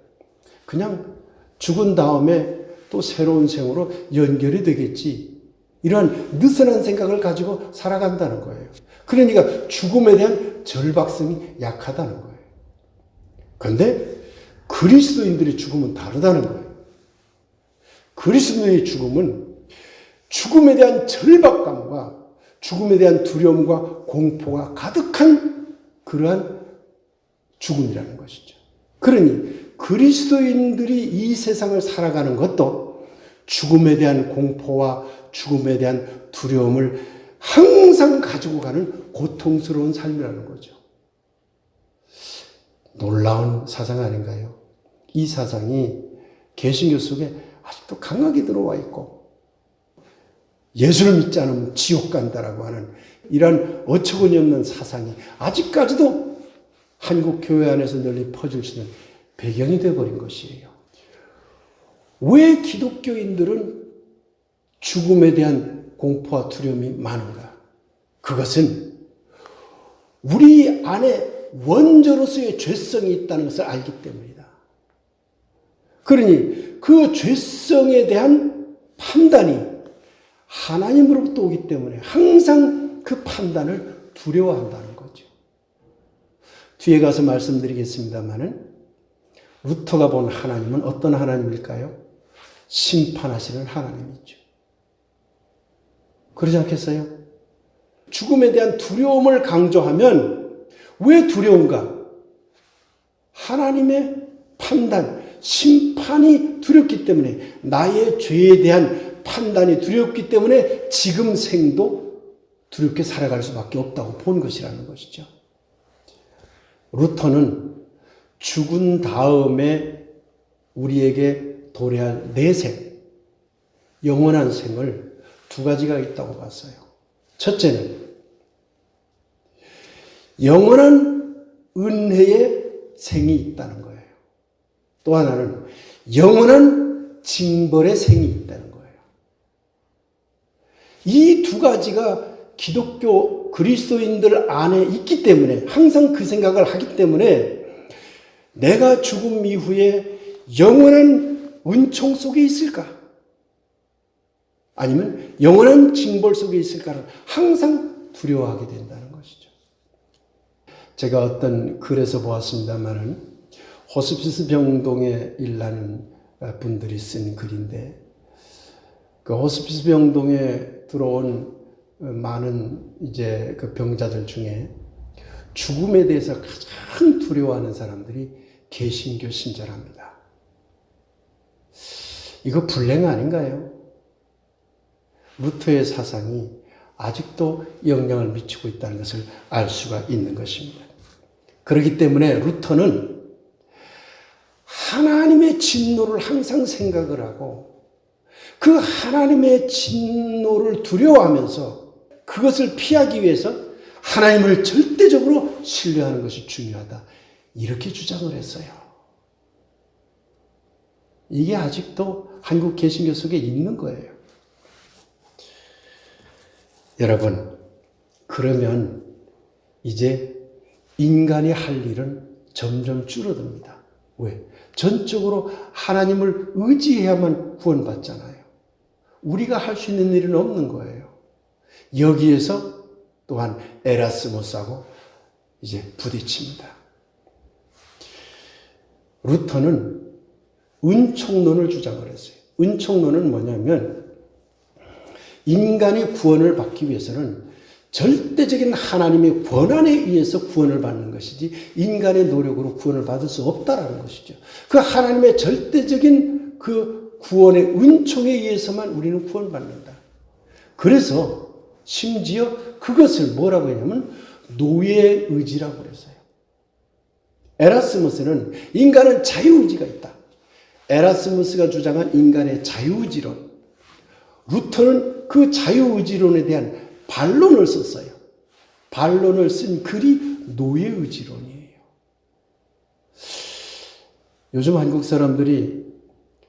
그냥 죽은 다음에 또 새로운 생으로 연결이 되겠지. 이러한 느슨한 생각을 가지고 살아간다는 거예요. 그러니까 죽음에 대한 절박성이 약하다는 거예요. 그런데 그리스도인들의 죽음은 다르다는 거예요. 그리스도인의 죽음은 죽음에 대한 절박감과 죽음에 대한 두려움과 공포가 가득한 그러한 죽음이라는 것이죠. 그러니 그리스도인들이 이 세상을 살아가는 것도 죽음에 대한 공포와 죽음에 대한 두려움을 항상 가지고 가는 고통스러운 삶이라는 거죠. 놀라운 사상 아닌가요? 이 사상이 개신교 속에 아직도 강하게 들어와 있고, 예수를 믿지 않으면 지옥 간다라고 하는 이러한 어처구니 없는 사상이 아직까지도 한국 교회 안에서 널리 퍼질 수 있는 배경이 되어버린 것이에요. 왜 기독교인들은 죽음에 대한 공포와 두려움이 많은가? 그것은 우리 안에 원죄로서의 죄성이 있다는 것을 알기 때문이다. 그러니 그 죄성에 대한 판단이 하나님으로부터 오기 때문에 항상 그 판단을 두려워한다는 거죠. 뒤에 가서 말씀드리겠습니다마는 루터가 본 하나님은 어떤 하나님일까요? 심판하시는 하나님이죠. 그러지 않겠어요? 죽음에 대한 두려움을 강조하면 왜 두려운가? 하나님의 판단, 심판이 두렵기 때문에, 나의 죄에 대한 판단이 두렵기 때문에 지금 생도 두렵게 살아갈 수밖에 없다고 본 것이라는 것이죠. 루터는 죽은 다음에 우리에게 도래할 내생, 영원한 생을 두 가지가 있다고 봤어요. 첫째는 영원한 은혜의 생이 있다는 거예요. 또 하나는 영원한 징벌의 생이 있다는 거예요. 이 두 가지가 기독교 그리스도인들 안에 있기 때문에, 항상 그 생각을 하기 때문에 내가 죽음 이후에 영원한 은총 속에 있을까? 아니면 영원한 징벌 속에 있을까를 항상 두려워하게 된다는 것이죠. 제가 어떤 글에서 보았습니다마는 호스피스 병동에 일하는 분들이 쓴 글인데, 그 호스피스 병동에 들어온 많은 이제 그 병자들 중에 죽음에 대해서 가장 두려워하는 사람들이 개신교 신자랍니다. 이거 불행 아닌가요? 루터의 사상이 아직도 영향을 미치고 있다는 것을 알 수가 있는 것입니다. 그렇기 때문에 루터는 하나님의 진노를 항상 생각을 하고, 그 하나님의 진노를 두려워하면서 그것을 피하기 위해서 하나님을 절대적으로 신뢰하는 것이 중요하다, 이렇게 주장을 했어요. 이게 아직도 한국 개신교 속에 있는 거예요. 여러분, 그러면 이제 인간이 할 일은 점점 줄어듭니다. 왜? 전적으로 하나님을 의지해야만 구원받잖아요. 우리가 할 수 있는 일은 없는 거예요. 여기에서 또한 에라스모스하고 이제 부딪힙니다. 루터는 은총론을 주장을 했어요. 은총론은 뭐냐면, 인간이 구원을 받기 위해서는 절대적인 하나님의 권한에 의해서 구원을 받는 것이지 인간의 노력으로 구원을 받을 수 없다라는 것이죠. 그 하나님의 절대적인 그 구원의 은총에 의해서만 우리는 구원받는다. 그래서 심지어 그것을 뭐라고 했냐면 노예의 의지라고 그랬어요. 에라스무스는 인간은 자유의지가 있다. 에라스무스가 주장한 인간의 자유의지론. 루터는 그 자유의지론에 대한 반론을 썼어요. 반론을 쓴 글이 노예의지론이에요. 요즘 한국 사람들이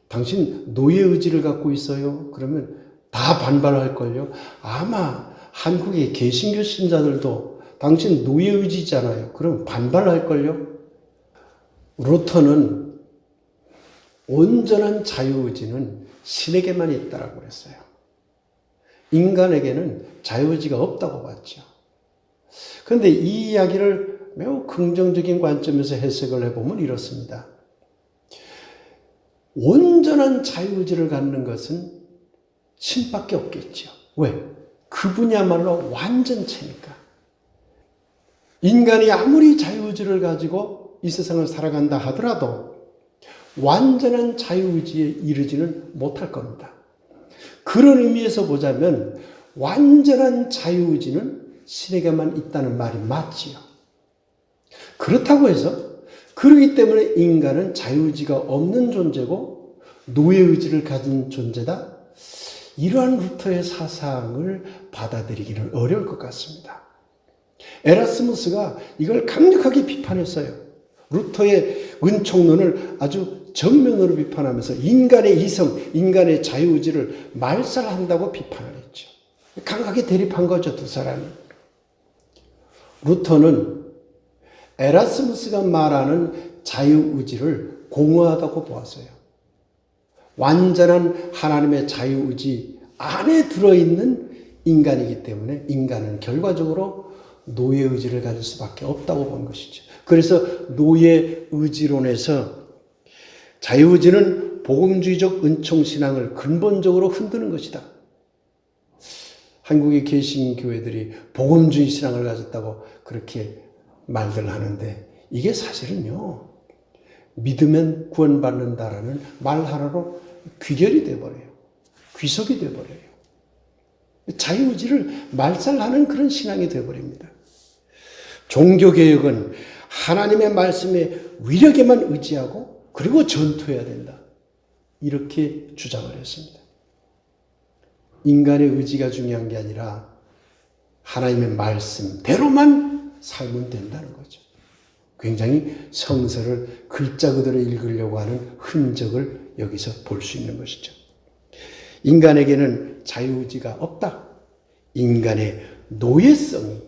당신 노예의지를 갖고 있어요? 그러면 다 반발할걸요. 아마 한국의 개신교 신자들도 당신 노예의지잖아요. 그럼 반발할걸요. 루터는 온전한 자유의지는 신에게만 있다라고 그랬어요. 인간에게는 자유의지가 없다고 봤죠. 그런데 이 이야기를 매우 긍정적인 관점에서 해석을 해보면 이렇습니다. 온전한 자유의지를 갖는 것은 신밖에 없겠죠. 왜? 그분야말로 완전체니까. 인간이 아무리 자유의지를 가지고 이 세상을 살아간다 하더라도 완전한 자유의지에 이르지는 못할 겁니다. 그런 의미에서 보자면 완전한 자유의지는 신에게만 있다는 말이 맞지요. 그렇다고 해서 그렇기 때문에 인간은 자유의지가 없는 존재고 노예의지를 가진 존재다. 이러한 루터의 사상을 받아들이기는 어려울 것 같습니다. 에라스무스가 이걸 강력하게 비판했어요. 루터의 은총론을 아주 정면으로 비판하면서 인간의 이성, 인간의 자유의지를 말살한다고 비판을 했죠. 강하게 대립한 거죠, 두 사람이. 루터는 에라스무스가 말하는 자유의지를 공허하다고 보았어요. 완전한 하나님의 자유의지 안에 들어있는 인간이기 때문에 인간은 결과적으로 노예의지를 가질 수밖에 없다고 본 것이죠. 그래서 노예의지론에서 자유의지는 복음주의적 은총신앙을 근본적으로 흔드는 것이다. 한국의 개신교회들이 복음주의 신앙을 가졌다고 그렇게 말들 하는데 이게 사실은요. 믿으면 구원받는다라는 말 하나로 귀결이 돼버려요. 귀속이 돼버려요. 자유의지를 말살하는 그런 신앙이 돼버립니다. 종교개혁은 하나님의 말씀의 위력에만 의지하고 그리고 전투해야 된다. 이렇게 주장을 했습니다. 인간의 의지가 중요한 게 아니라 하나님의 말씀대로만 살면 된다는 거죠. 굉장히 성서를 글자 그대로 읽으려고 하는 흔적을 여기서 볼 수 있는 것이죠. 인간에게는 자유의지가 없다. 인간의 노예성이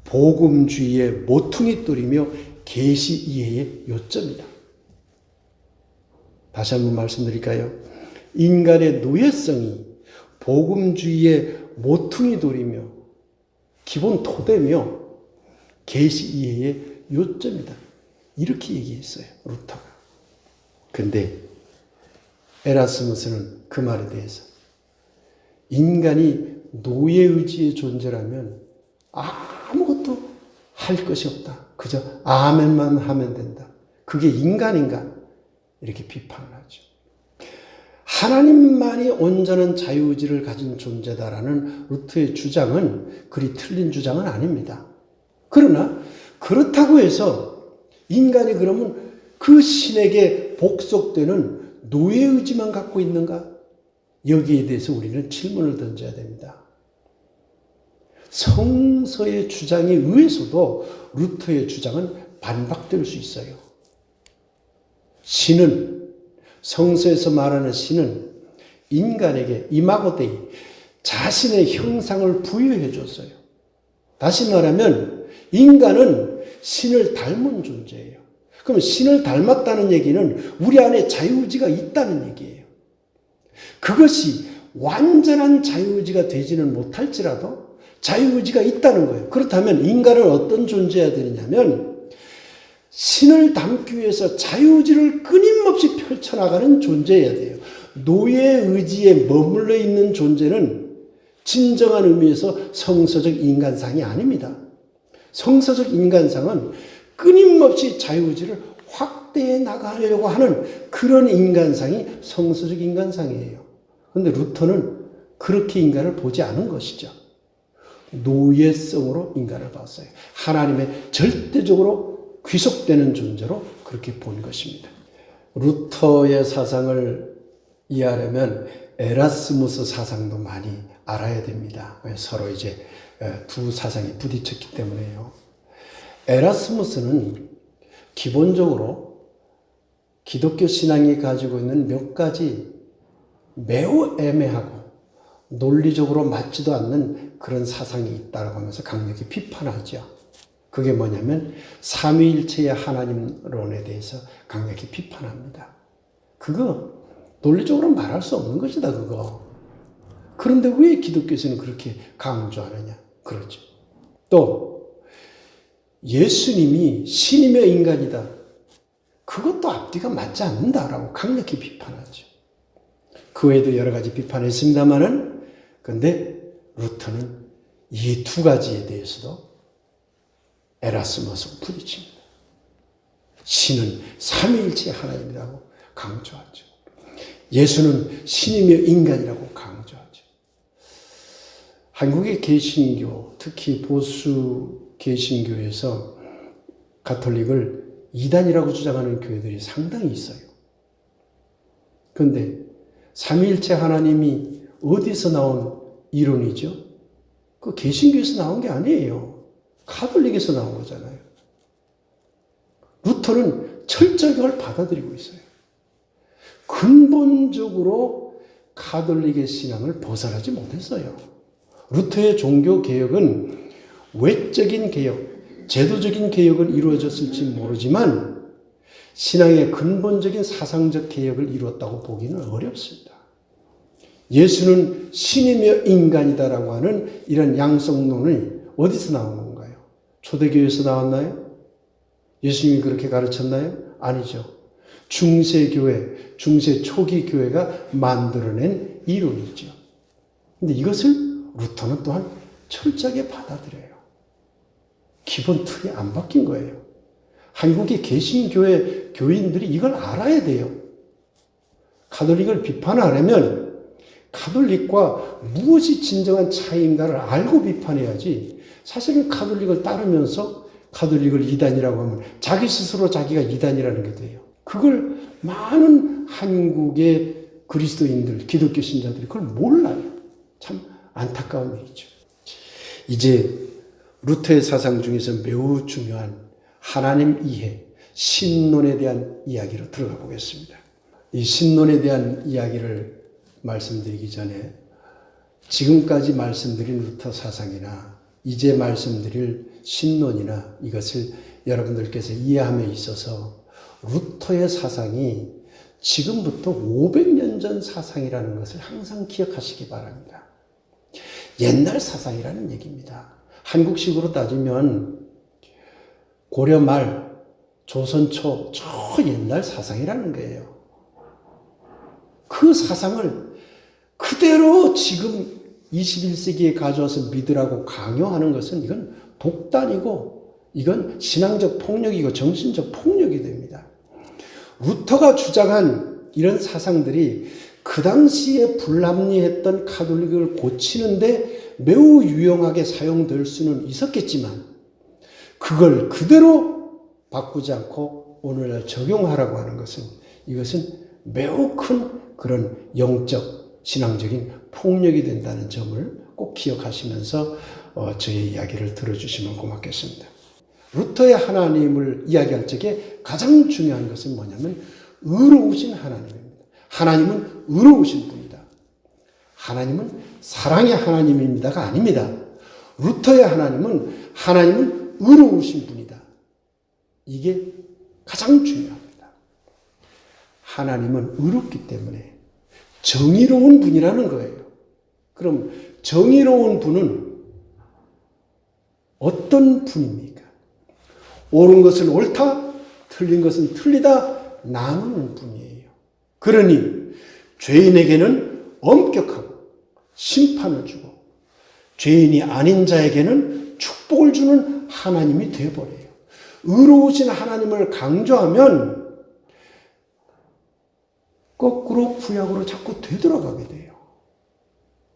복음주의의 모퉁이 뚫이며 계시 이해의 요점이다. 다시 한번 말씀드릴까요? 인간의 노예성이 복음주의의 모퉁이 돌이며 기본 토대며 계시 이해의 요점이다. 이렇게 얘기했어요. 루터가. 근데 에라스무스는 그 말에 대해서 인간이 노예의지의 존재라면 아무것도 할 것이 없다. 그저 아멘만 하면 된다. 그게 인간인가? 이렇게 비판을 하죠. 하나님만이 온전한 자유의지를 가진 존재다라는 루터의 주장은 그리 틀린 주장은 아닙니다. 그러나 그렇다고 해서 인간이 그러면 그 신에게 복속되는 노예의지만 갖고 있는가? 여기에 대해서 우리는 질문을 던져야 됩니다. 성서의 주장에 의해서도 루터의 주장은 반박될 수 있어요. 신은, 성서에서 말하는 신은 인간에게 이마고데이, 자신의 형상을 부여해 줬어요. 다시 말하면 인간은 신을 닮은 존재예요. 그럼 신을 닮았다는 얘기는 우리 안에 자유의지가 있다는 얘기예요. 그것이 완전한 자유의지가 되지는 못할지라도 자유의지가 있다는 거예요. 그렇다면 인간은 어떤 존재여야 되느냐면 신을 닮기 위해서 자유의지를 끊임없이 펼쳐나가는 존재여야 돼요. 노예의지에 머물러 있는 존재는 진정한 의미에서 성서적 인간상이 아닙니다. 성서적 인간상은 끊임없이 자유의지를 확대해 나가려고 하는 그런 인간상이 성서적 인간상이에요. 그런데 루터는 그렇게 인간을 보지 않은 것이죠. 노예성으로 인간을 봤어요. 하나님의 절대적으로 귀속되는 존재로 그렇게 본 것입니다. 루터의 사상을 이해하려면 에라스무스 사상도 많이 알아야 됩니다. 서로 이제 두 사상이 부딪혔기 때문에요. 에라스무스는 기본적으로 기독교 신앙이 가지고 있는 몇 가지 매우 애매하고 논리적으로 맞지도 않는 그런 사상이 있다고 하면서 강력히 비판하죠. 그게 뭐냐면 삼위일체의 하나님론에 대해서 강력히 비판합니다. 그거 논리적으로 말할 수 없는 것이다, 그거. 그런데 왜 기독교에서는 그렇게 강조하느냐? 그렇죠. 또 예수님이 신이며 인간이다. 그것도 앞뒤가 맞지 않는다라고 강력히 비판하죠. 그 외에도 여러 가지 비판했습니다만은, 그런데 루터는 이 두 가지에 대해서도 에라스무스와 부딪힙니다. 신은 삼위일체의 하나님이라고 강조하죠. 예수는 신이며 인간이라고 강조하죠. 한국의 개신교, 특히 보수 개신교에서 가톨릭을 이단이라고 주장하는 교회들이 상당히 있어요. 그런데 삼위일체 하나님이 어디서 나온 이론이죠? 그 개신교에서 나온 게 아니에요. 가톨릭에서 나온 거잖아요. 루터는 철저히 그걸 받아들이고 있어요. 근본적으로 가톨릭의 신앙을 벗어나지 못했어요. 루터의 종교개혁은 외적인 개혁, 제도적인 개혁은 이루어졌을지 모르지만 신앙의 근본적인 사상적 개혁을 이루었다고 보기는 어렵습니다. 예수는 신이며 인간이다라고 하는 이런 양성론이 어디서 나온 건가요? 초대교회에서 나왔나요? 예수님이 그렇게 가르쳤나요? 아니죠. 중세교회, 중세 초기 교회가 만들어낸 이론이죠. 근데 이것을 루터는 또한 철저하게 받아들여요. 기본 틀이 안 바뀐 거예요. 한국의 개신교회 교인들이 이걸 알아야 돼요. 가톨릭을 비판하려면 가톨릭과 무엇이 진정한 차이인가를 알고 비판해야지, 사실은 가톨릭을 따르면서 가톨릭을 이단이라고 하면 자기 스스로 자기가 이단이라는 게 돼요. 그걸 많은 한국의 그리스도인들, 기독교 신자들이 그걸 몰라요. 참 안타까운 일이죠. 이제 루터의 사상 중에서 매우 중요한 하나님 이해, 신론에 대한 이야기로 들어가 보겠습니다. 이 신론에 대한 이야기를 말씀드리기 전에 지금까지 말씀드린 루터 사상이나 이제 말씀드릴 신론이나 이것을 여러분들께서 이해함에 있어서 루터의 사상이 지금부터 500년 전 사상이라는 것을 항상 기억하시기 바랍니다. 옛날 사상이라는 얘기입니다. 한국식으로 따지면 고려 말, 조선 초, 저 옛날 사상이라는 거예요. 그 사상을 그대로 지금 21세기에 가져와서 믿으라고 강요하는 것은 이건 독단이고 이건 신앙적 폭력이고 정신적 폭력이 됩니다. 루터가 주장한 이런 사상들이 그 당시에 불합리했던 가톨릭을 고치는데 매우 유용하게 사용될 수는 있었겠지만 그걸 그대로 바꾸지 않고 오늘날 적용하라고 하는 것은 이것은 매우 큰 그런 영적, 신앙적인 폭력이 된다는 점을 꼭 기억하시면서 저의 이야기를 들어주시면 고맙겠습니다. 루터의 하나님을 이야기할 적에 가장 중요한 것은 뭐냐면 의로우신 하나님입니다. 하나님은 의로우신 분이다. 하나님은 사랑의 하나님입니다가 아닙니다. 루터의 하나님은 의로우신 분이다. 이게 가장 중요합니다. 하나님은 의롭기 때문에 정의로운 분이라는 거예요. 그럼 정의로운 분은 어떤 분입니까? 옳은 것은 옳다, 틀린 것은 틀리다 나누는 분이에요. 그러니 죄인에게는 엄격하고 심판을 주고 죄인이 아닌 자에게는 축복을 주는 하나님이 되어버려요. 의로우신 하나님을 강조하면 거꾸로 구약으로 자꾸 되돌아가게 돼요.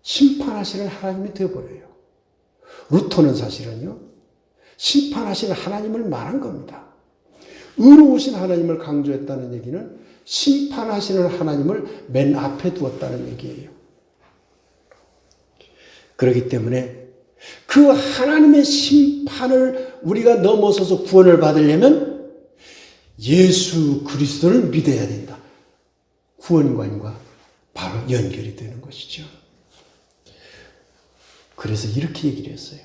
심판하시는 하나님이 되어버려요. 루터는 사실은요, 심판하시는 하나님을 말한 겁니다. 의로우신 하나님을 강조했다는 얘기는 심판하시는 하나님을 맨 앞에 두었다는 얘기예요. 그렇기 때문에 그 하나님의 심판을 우리가 넘어서서 구원을 받으려면 예수 그리스도를 믿어야 된다. 구원관과 바로 연결이 되는 것이죠. 그래서 이렇게 얘기를 했어요.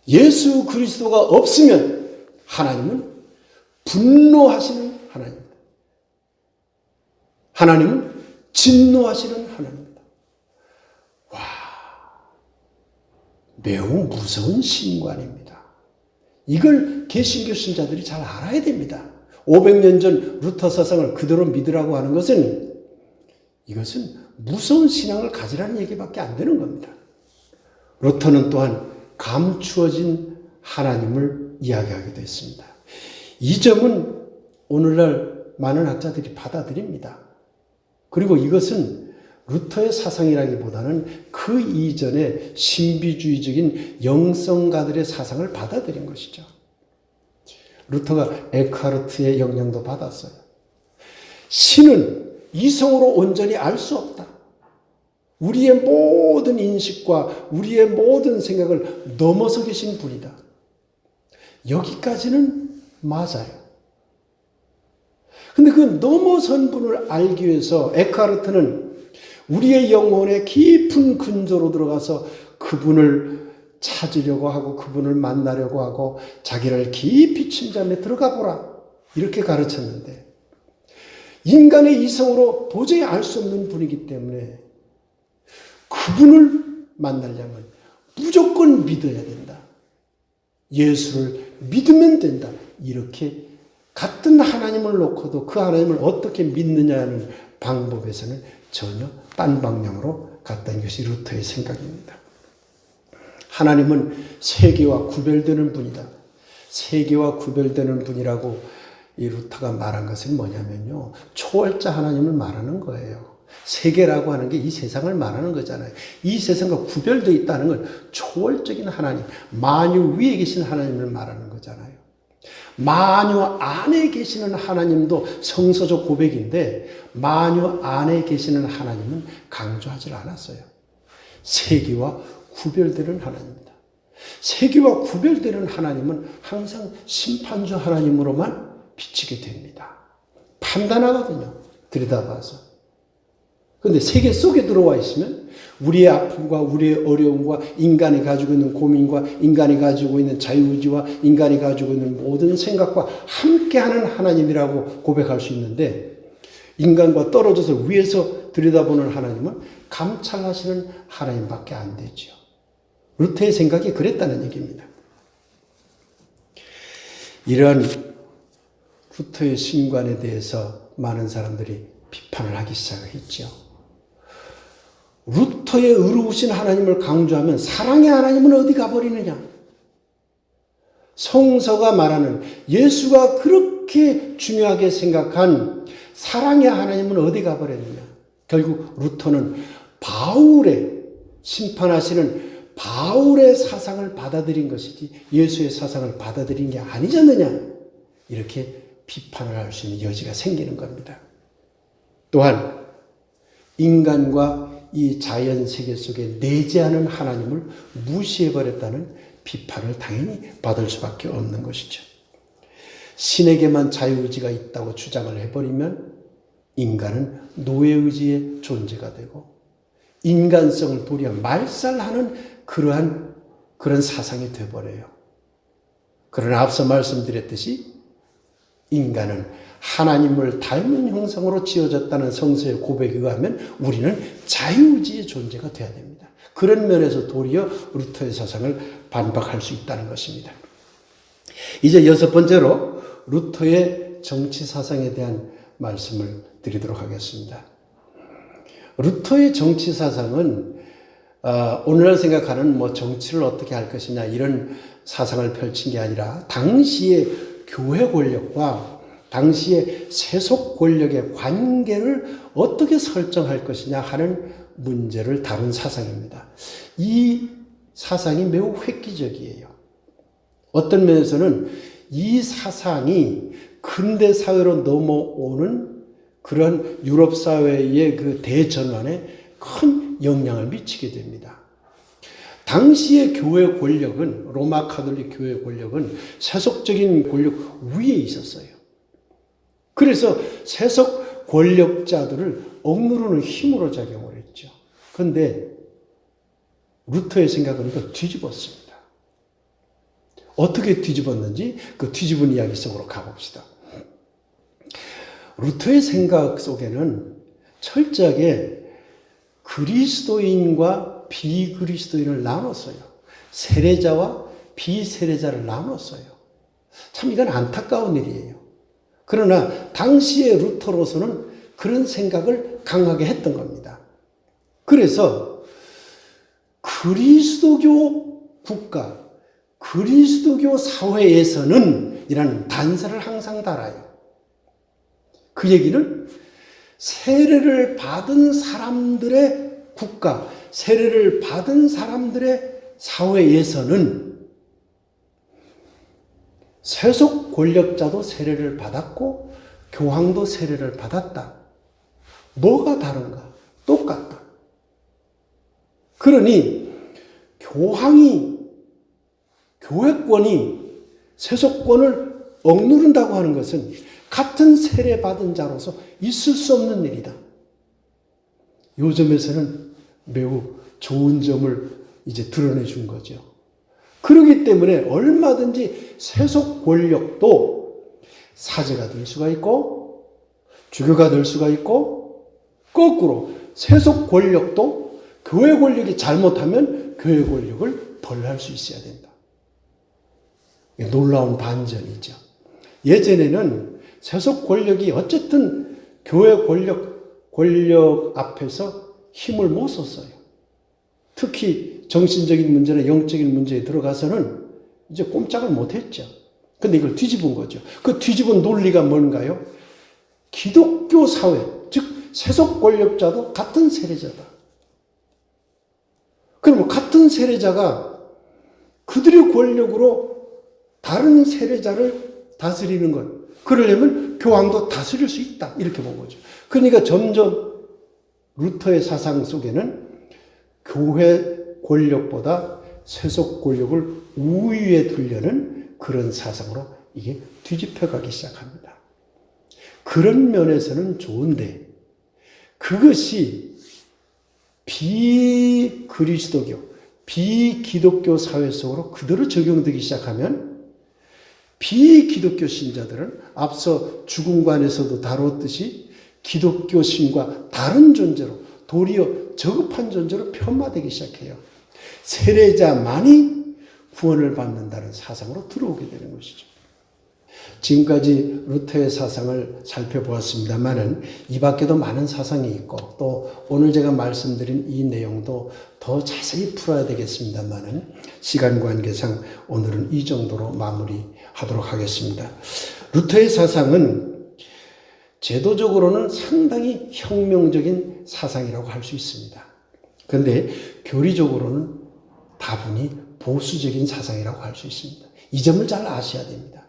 예수 그리스도가 없으면 하나님은 분노하시는 하나님입니다. 하나님은 진노하시는 하나님입니다. 와, 매우 무서운 신관입니다. 이걸 개신교 신자들이 잘 알아야 됩니다. 500년 전 루터 사상을 그대로 믿으라고 하는 것은 이것은 무서운 신앙을 가지라는 얘기밖에 안 되는 겁니다. 루터는 또한 감추어진 하나님을 이야기하기도 했습니다. 이 점은 오늘날 많은 학자들이 받아들입니다. 그리고 이것은 루터의 사상이라기보다는 그 이전에 신비주의적인 영성가들의 사상을 받아들인 것이죠. 루터가 에크하르트의 영향도 받았어요. 신은 이성으로 온전히 알 수 없다. 우리의 모든 인식과 우리의 모든 생각을 넘어서 계신 분이다. 여기까지는 맞아요. 근데 그 넘어선 분을 알기 위해서 에크하르트는 우리의 영혼의 깊은 근조로 들어가서 그분을 찾으려고 하고 그분을 만나려고 하고 자기를 깊이 침잠에 들어가 보라. 이렇게 가르쳤는데 인간의 이성으로 도저히 알 수 없는 분이기 때문에 그분을 만나려면 무조건 믿어야 된다. 예수를 믿으면 된다. 이렇게 같은 하나님을 놓고도 그 하나님을 어떻게 믿느냐는 방법에서는 전혀 딴 방향으로 갔다는 것이 루터의 생각입니다. 하나님은 세계와 구별되는 분이다. 세계와 구별되는 분이라고 이 루터가 말한 것은 뭐냐면요. 초월자 하나님을 말하는 거예요. 세계라고 하는 게 이 세상을 말하는 거잖아요. 이 세상과 구별되어 있다는 건 초월적인 하나님, 만유 위에 계신 하나님을 말하는 거잖아요. 만유 안에 계시는 하나님도 성서적 고백인데 만유 안에 계시는 하나님은 강조하지 않았어요. 세계와 구별되는 하나님입니다. 세계와 구별되는 하나님은 항상 심판주 하나님으로만 비치게 됩니다. 판단하거든요. 들여다봐서. 그런데 세계 속에 들어와 있으면 우리의 아픔과 우리의 어려움과 인간이 가지고 있는 고민과 인간이 가지고 있는 자유의지와 인간이 가지고 있는 모든 생각과 함께하는 하나님이라고 고백할 수 있는데 인간과 떨어져서 위에서 들여다보는 하나님은 감찰하시는 하나님밖에 안 되죠. 루터의 생각이 그랬다는 얘기입니다. 이러한 루터의 신관에 대해서 많은 사람들이 비판을 하기 시작했죠. 루터의 의로우신 하나님을 강조하면 사랑의 하나님은 어디 가버리느냐? 성서가 말하는 예수가 그렇게 중요하게 생각한 사랑의 하나님은 어디 가버렸느냐? 결국 루터는 바울의 심판하시는 바울의 사상을 받아들인 것이지 예수의 사상을 받아들인 게 아니지 않느냐? 이렇게 비판을 할 수 있는 여지가 생기는 겁니다. 또한 인간과 이 자연 세계 속에 내재하는 하나님을 무시해버렸다는 비판을 당연히 받을 수밖에 없는 것이죠. 신에게만 자유의지가 있다고 주장을 해버리면 인간은 노예의지의 존재가 되고 인간성을 도리어 말살하는 그런 사상이 되어버려요. 그러나 앞서 말씀드렸듯이 인간은 하나님을 닮은 형상으로 지어졌다는 성서의 고백에 의하면 우리는 자유의지의 존재가 되어야 됩니다. 그런 면에서 도리어 루터의 사상을 반박할 수 있다는 것입니다. 이제 여섯 번째로 루터의 정치 사상에 대한 말씀을 드리도록 하겠습니다. 루터의 정치 사상은 오늘날 생각하는 뭐 정치를 어떻게 할 것이냐 이런 사상을 펼친 게 아니라 당시의 교회 권력과 당시의 세속 권력의 관계를 어떻게 설정할 것이냐 하는 문제를 다룬 사상입니다. 이 사상이 매우 획기적이에요. 어떤 면에서는 이 사상이 근대 사회로 넘어오는 그런 유럽 사회의 그 대전환에 큰 영향을 미치게 됩니다. 당시의 교회 권력은, 로마 가톨릭 교회 권력은 세속적인 권력 위에 있었어요. 그래서 세속 권력자들을 억누르는 힘으로 작용을 했죠. 그런데 루터의 생각은 또 뒤집었습니다. 어떻게 뒤집었는지 그 뒤집은 이야기 속으로 가봅시다. 루터의 생각 속에는 철저하게 그리스도인과 비그리스도인을 나눴어요. 세례자와 비세례자를 나눴어요. 참 이건 안타까운 일이에요. 그러나 당시의 루터로서는 그런 생각을 강하게 했던 겁니다. 그래서 그리스도교 국가, 그리스도교 사회에서는 이라는 단서를 항상 달아요. 그 얘기는 세례를 받은 사람들의 국가, 세례를 받은 사람들의 사회에서는 세속 권력자도 세례를 받았고 교황도 세례를 받았다. 뭐가 다른가? 똑같다. 그러니 교황이, 교회권이 세속권을 억누른다고 하는 것은 같은 세례받은 자로서 있을 수 없는 일이다. 요즘에서는 매우 좋은 점을 이제 드러내 준 거죠. 그렇기 때문에 얼마든지 세속 권력도 사제가 될 수가 있고 주교가 될 수가 있고 거꾸로 세속 권력도 교회 권력이 잘못하면 교회 권력을 벌할 수 있어야 된다. 놀라운 반전이죠. 예전에는 세속 권력이 어쨌든 교회 권력 앞에서 힘을 못 썼어요. 특히 정신적인 문제나 영적인 문제에 들어가서는 이제 꼼짝을 못 했죠. 근데 이걸 뒤집은 거죠. 그 뒤집은 논리가 뭔가요? 기독교 사회, 즉 세속 권력자도 같은 세례자다. 그러면 같은 세례자가 그들의 권력으로 다른 세례자를 다스리는 것. 그러려면 교황도 다스릴 수 있다. 이렇게 본 거죠. 그러니까 점점 루터의 사상 속에는 교회 권력보다 세속 권력을 우위에 두려는 그런 사상으로 이게 뒤집혀가기 시작합니다. 그런 면에서는 좋은데 그것이 비그리스도교, 비기독교 사회 속으로 그대로 적용되기 시작하면 비기독교 신자들은 앞서 죽음관에서도 다뤘듯이 기독교 신과 다른 존재로 도리어 저급한 존재로 편마되기 시작해요. 세례자만이 구원을 받는다는 사상으로 들어오게 되는 것이죠. 지금까지 루터의 사상을 살펴보았습니다만은 이 밖에도 많은 사상이 있고 또 오늘 제가 말씀드린 이 내용도 더 자세히 풀어야 되겠습니다만은 시간 관계상 오늘은 이 정도로 마무리하도록 하겠습니다. 루터의 사상은 제도적으로는 상당히 혁명적인 사상이라고 할 수 있습니다. 그런데 교리적으로는 다분히 보수적인 사상이라고 할 수 있습니다. 이 점을 잘 아셔야 됩니다.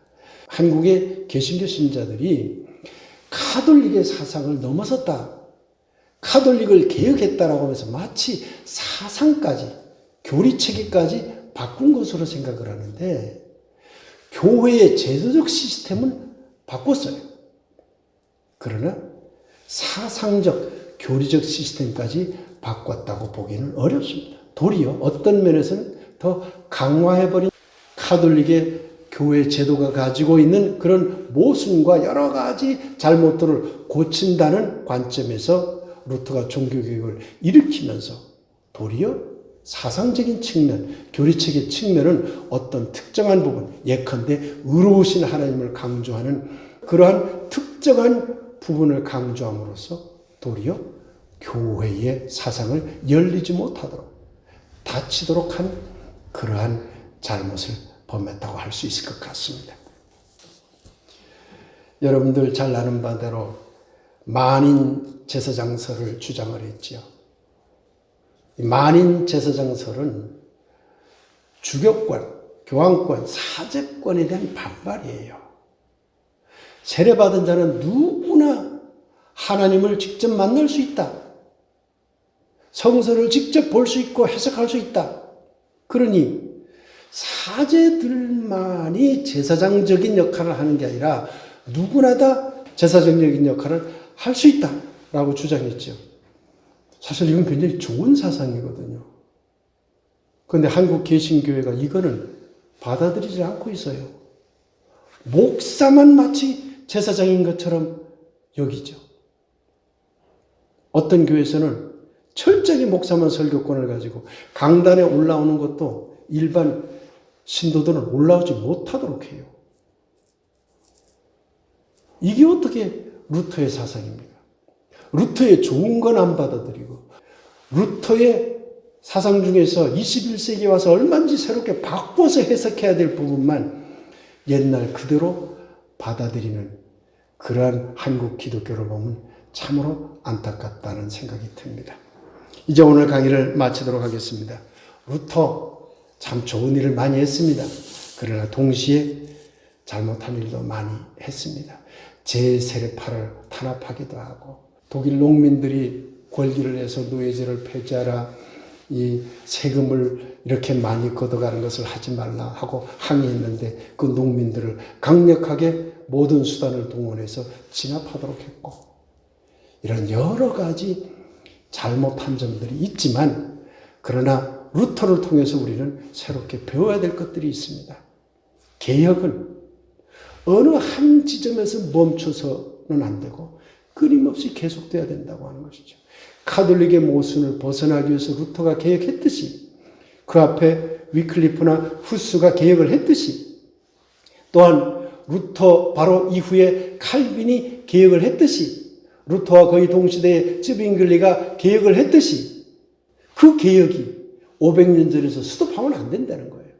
한국의 개신교 신자들이 가톨릭의 사상을 넘어섰다. 가톨릭을 개혁했다라고 하면서 마치 사상까지, 교리체계까지 바꾼 것으로 생각을 하는데 교회의 제도적 시스템은 바꿨어요. 그러나 사상적, 교리적 시스템까지 바꿨다고 보기는 어렵습니다. 도리어 어떤 면에서는 더 강화해버린 가톨릭의 교회 제도가 가지고 있는 그런 모순과 여러 가지 잘못들을 고친다는 관점에서 루터가 종교개혁을 일으키면서 도리어 사상적인 측면, 교리체계 측면은 어떤 특정한 부분, 예컨대 의로우신 하나님을 강조하는 그러한 특정한 부분을 강조함으로써 도리어 교회의 사상을 열리지 못하도록 사치도록 한 그러한 잘못을 범했다고 할 수 있을 것 같습니다. 여러분들 잘 아는 바대로 만인 제사장설을 주장을 했지요. 만인 제사장설은 주교권, 교황권, 사제권에 대한 반발이에요. 세례받은 자는 누구나 하나님을 직접 만날 수 있다. 성서를 직접 볼 수 있고 해석할 수 있다. 그러니 사제들만이 제사장적인 역할을 하는 게 아니라 누구나 다 제사장적인 역할을 할 수 있다라고 주장했죠. 사실 이건 굉장히 좋은 사상이거든요. 그런데 한국 개신교회가 이거는 받아들이지 않고 있어요. 목사만 마치 제사장인 것처럼 여기죠. 어떤 교회에서는 철저히 목사만 설교권을 가지고 강단에 올라오는 것도 일반 신도들은 올라오지 못하도록 해요. 이게 어떻게 루터의 사상입니까? 루터의 좋은 건 안 받아들이고 루터의 사상 중에서 21세기에 와서 얼마든지 새롭게 바꿔서 해석해야 될 부분만 옛날 그대로 받아들이는 그러한 한국 기독교를 보면 참으로 안타깝다는 생각이 듭니다. 이제 오늘 강의를 마치도록 하겠습니다. 루터 참 좋은 일을 많이 했습니다. 그러나 동시에 잘못한 일도 많이 했습니다. 제세례파를 탄압하기도 하고 독일 농민들이 권리를 내서 노예제를 폐지하라, 이 세금을 이렇게 많이 걷어가는 것을 하지 말라 하고 항의했는데 그 농민들을 강력하게 모든 수단을 동원해서 진압하도록 했고, 이런 여러 가지 잘못한 점들이 있지만 그러나 루터를 통해서 우리는 새롭게 배워야 될 것들이 있습니다. 개혁은 어느 한 지점에서 멈춰서는 안 되고 끊임없이 계속돼야 된다고 하는 것이죠. 카톨릭의 모순을 벗어나기 위해서 루터가 개혁했듯이, 그 앞에 위클리프나 후스가 개혁을 했듯이, 또한 루터 바로 이후에 칼빈이 개혁을 했듯이, 루터와 거의 동시대의 쯔빙글리가 개혁을 했듯이, 그 개혁이 500년 전에서 스톱하면 안 된다는 거예요.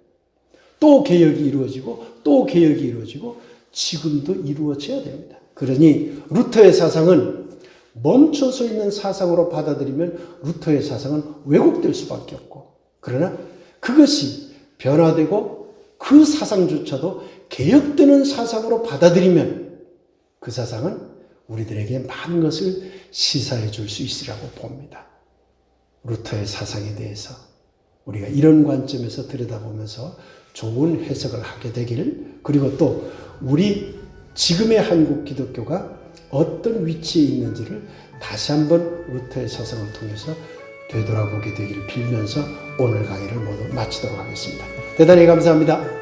또 개혁이 이루어지고 또 개혁이 이루어지고 지금도 이루어져야 됩니다. 그러니 루터의 사상은 멈춰서 있는 사상으로 받아들이면 루터의 사상은 왜곡될 수밖에 없고, 그러나 그것이 변화되고 그 사상조차도 개혁되는 사상으로 받아들이면 그 사상은 우리들에게 많은 것을 시사해 줄 수 있으라고 봅니다. 루터의 사상에 대해서 우리가 이런 관점에서 들여다보면서 좋은 해석을 하게 되길, 그리고 또 우리 지금의 한국 기독교가 어떤 위치에 있는지를 다시 한번 루터의 사상을 통해서 되돌아보게 되기를 빌면서 오늘 강의를 모두 마치도록 하겠습니다. 대단히 감사합니다.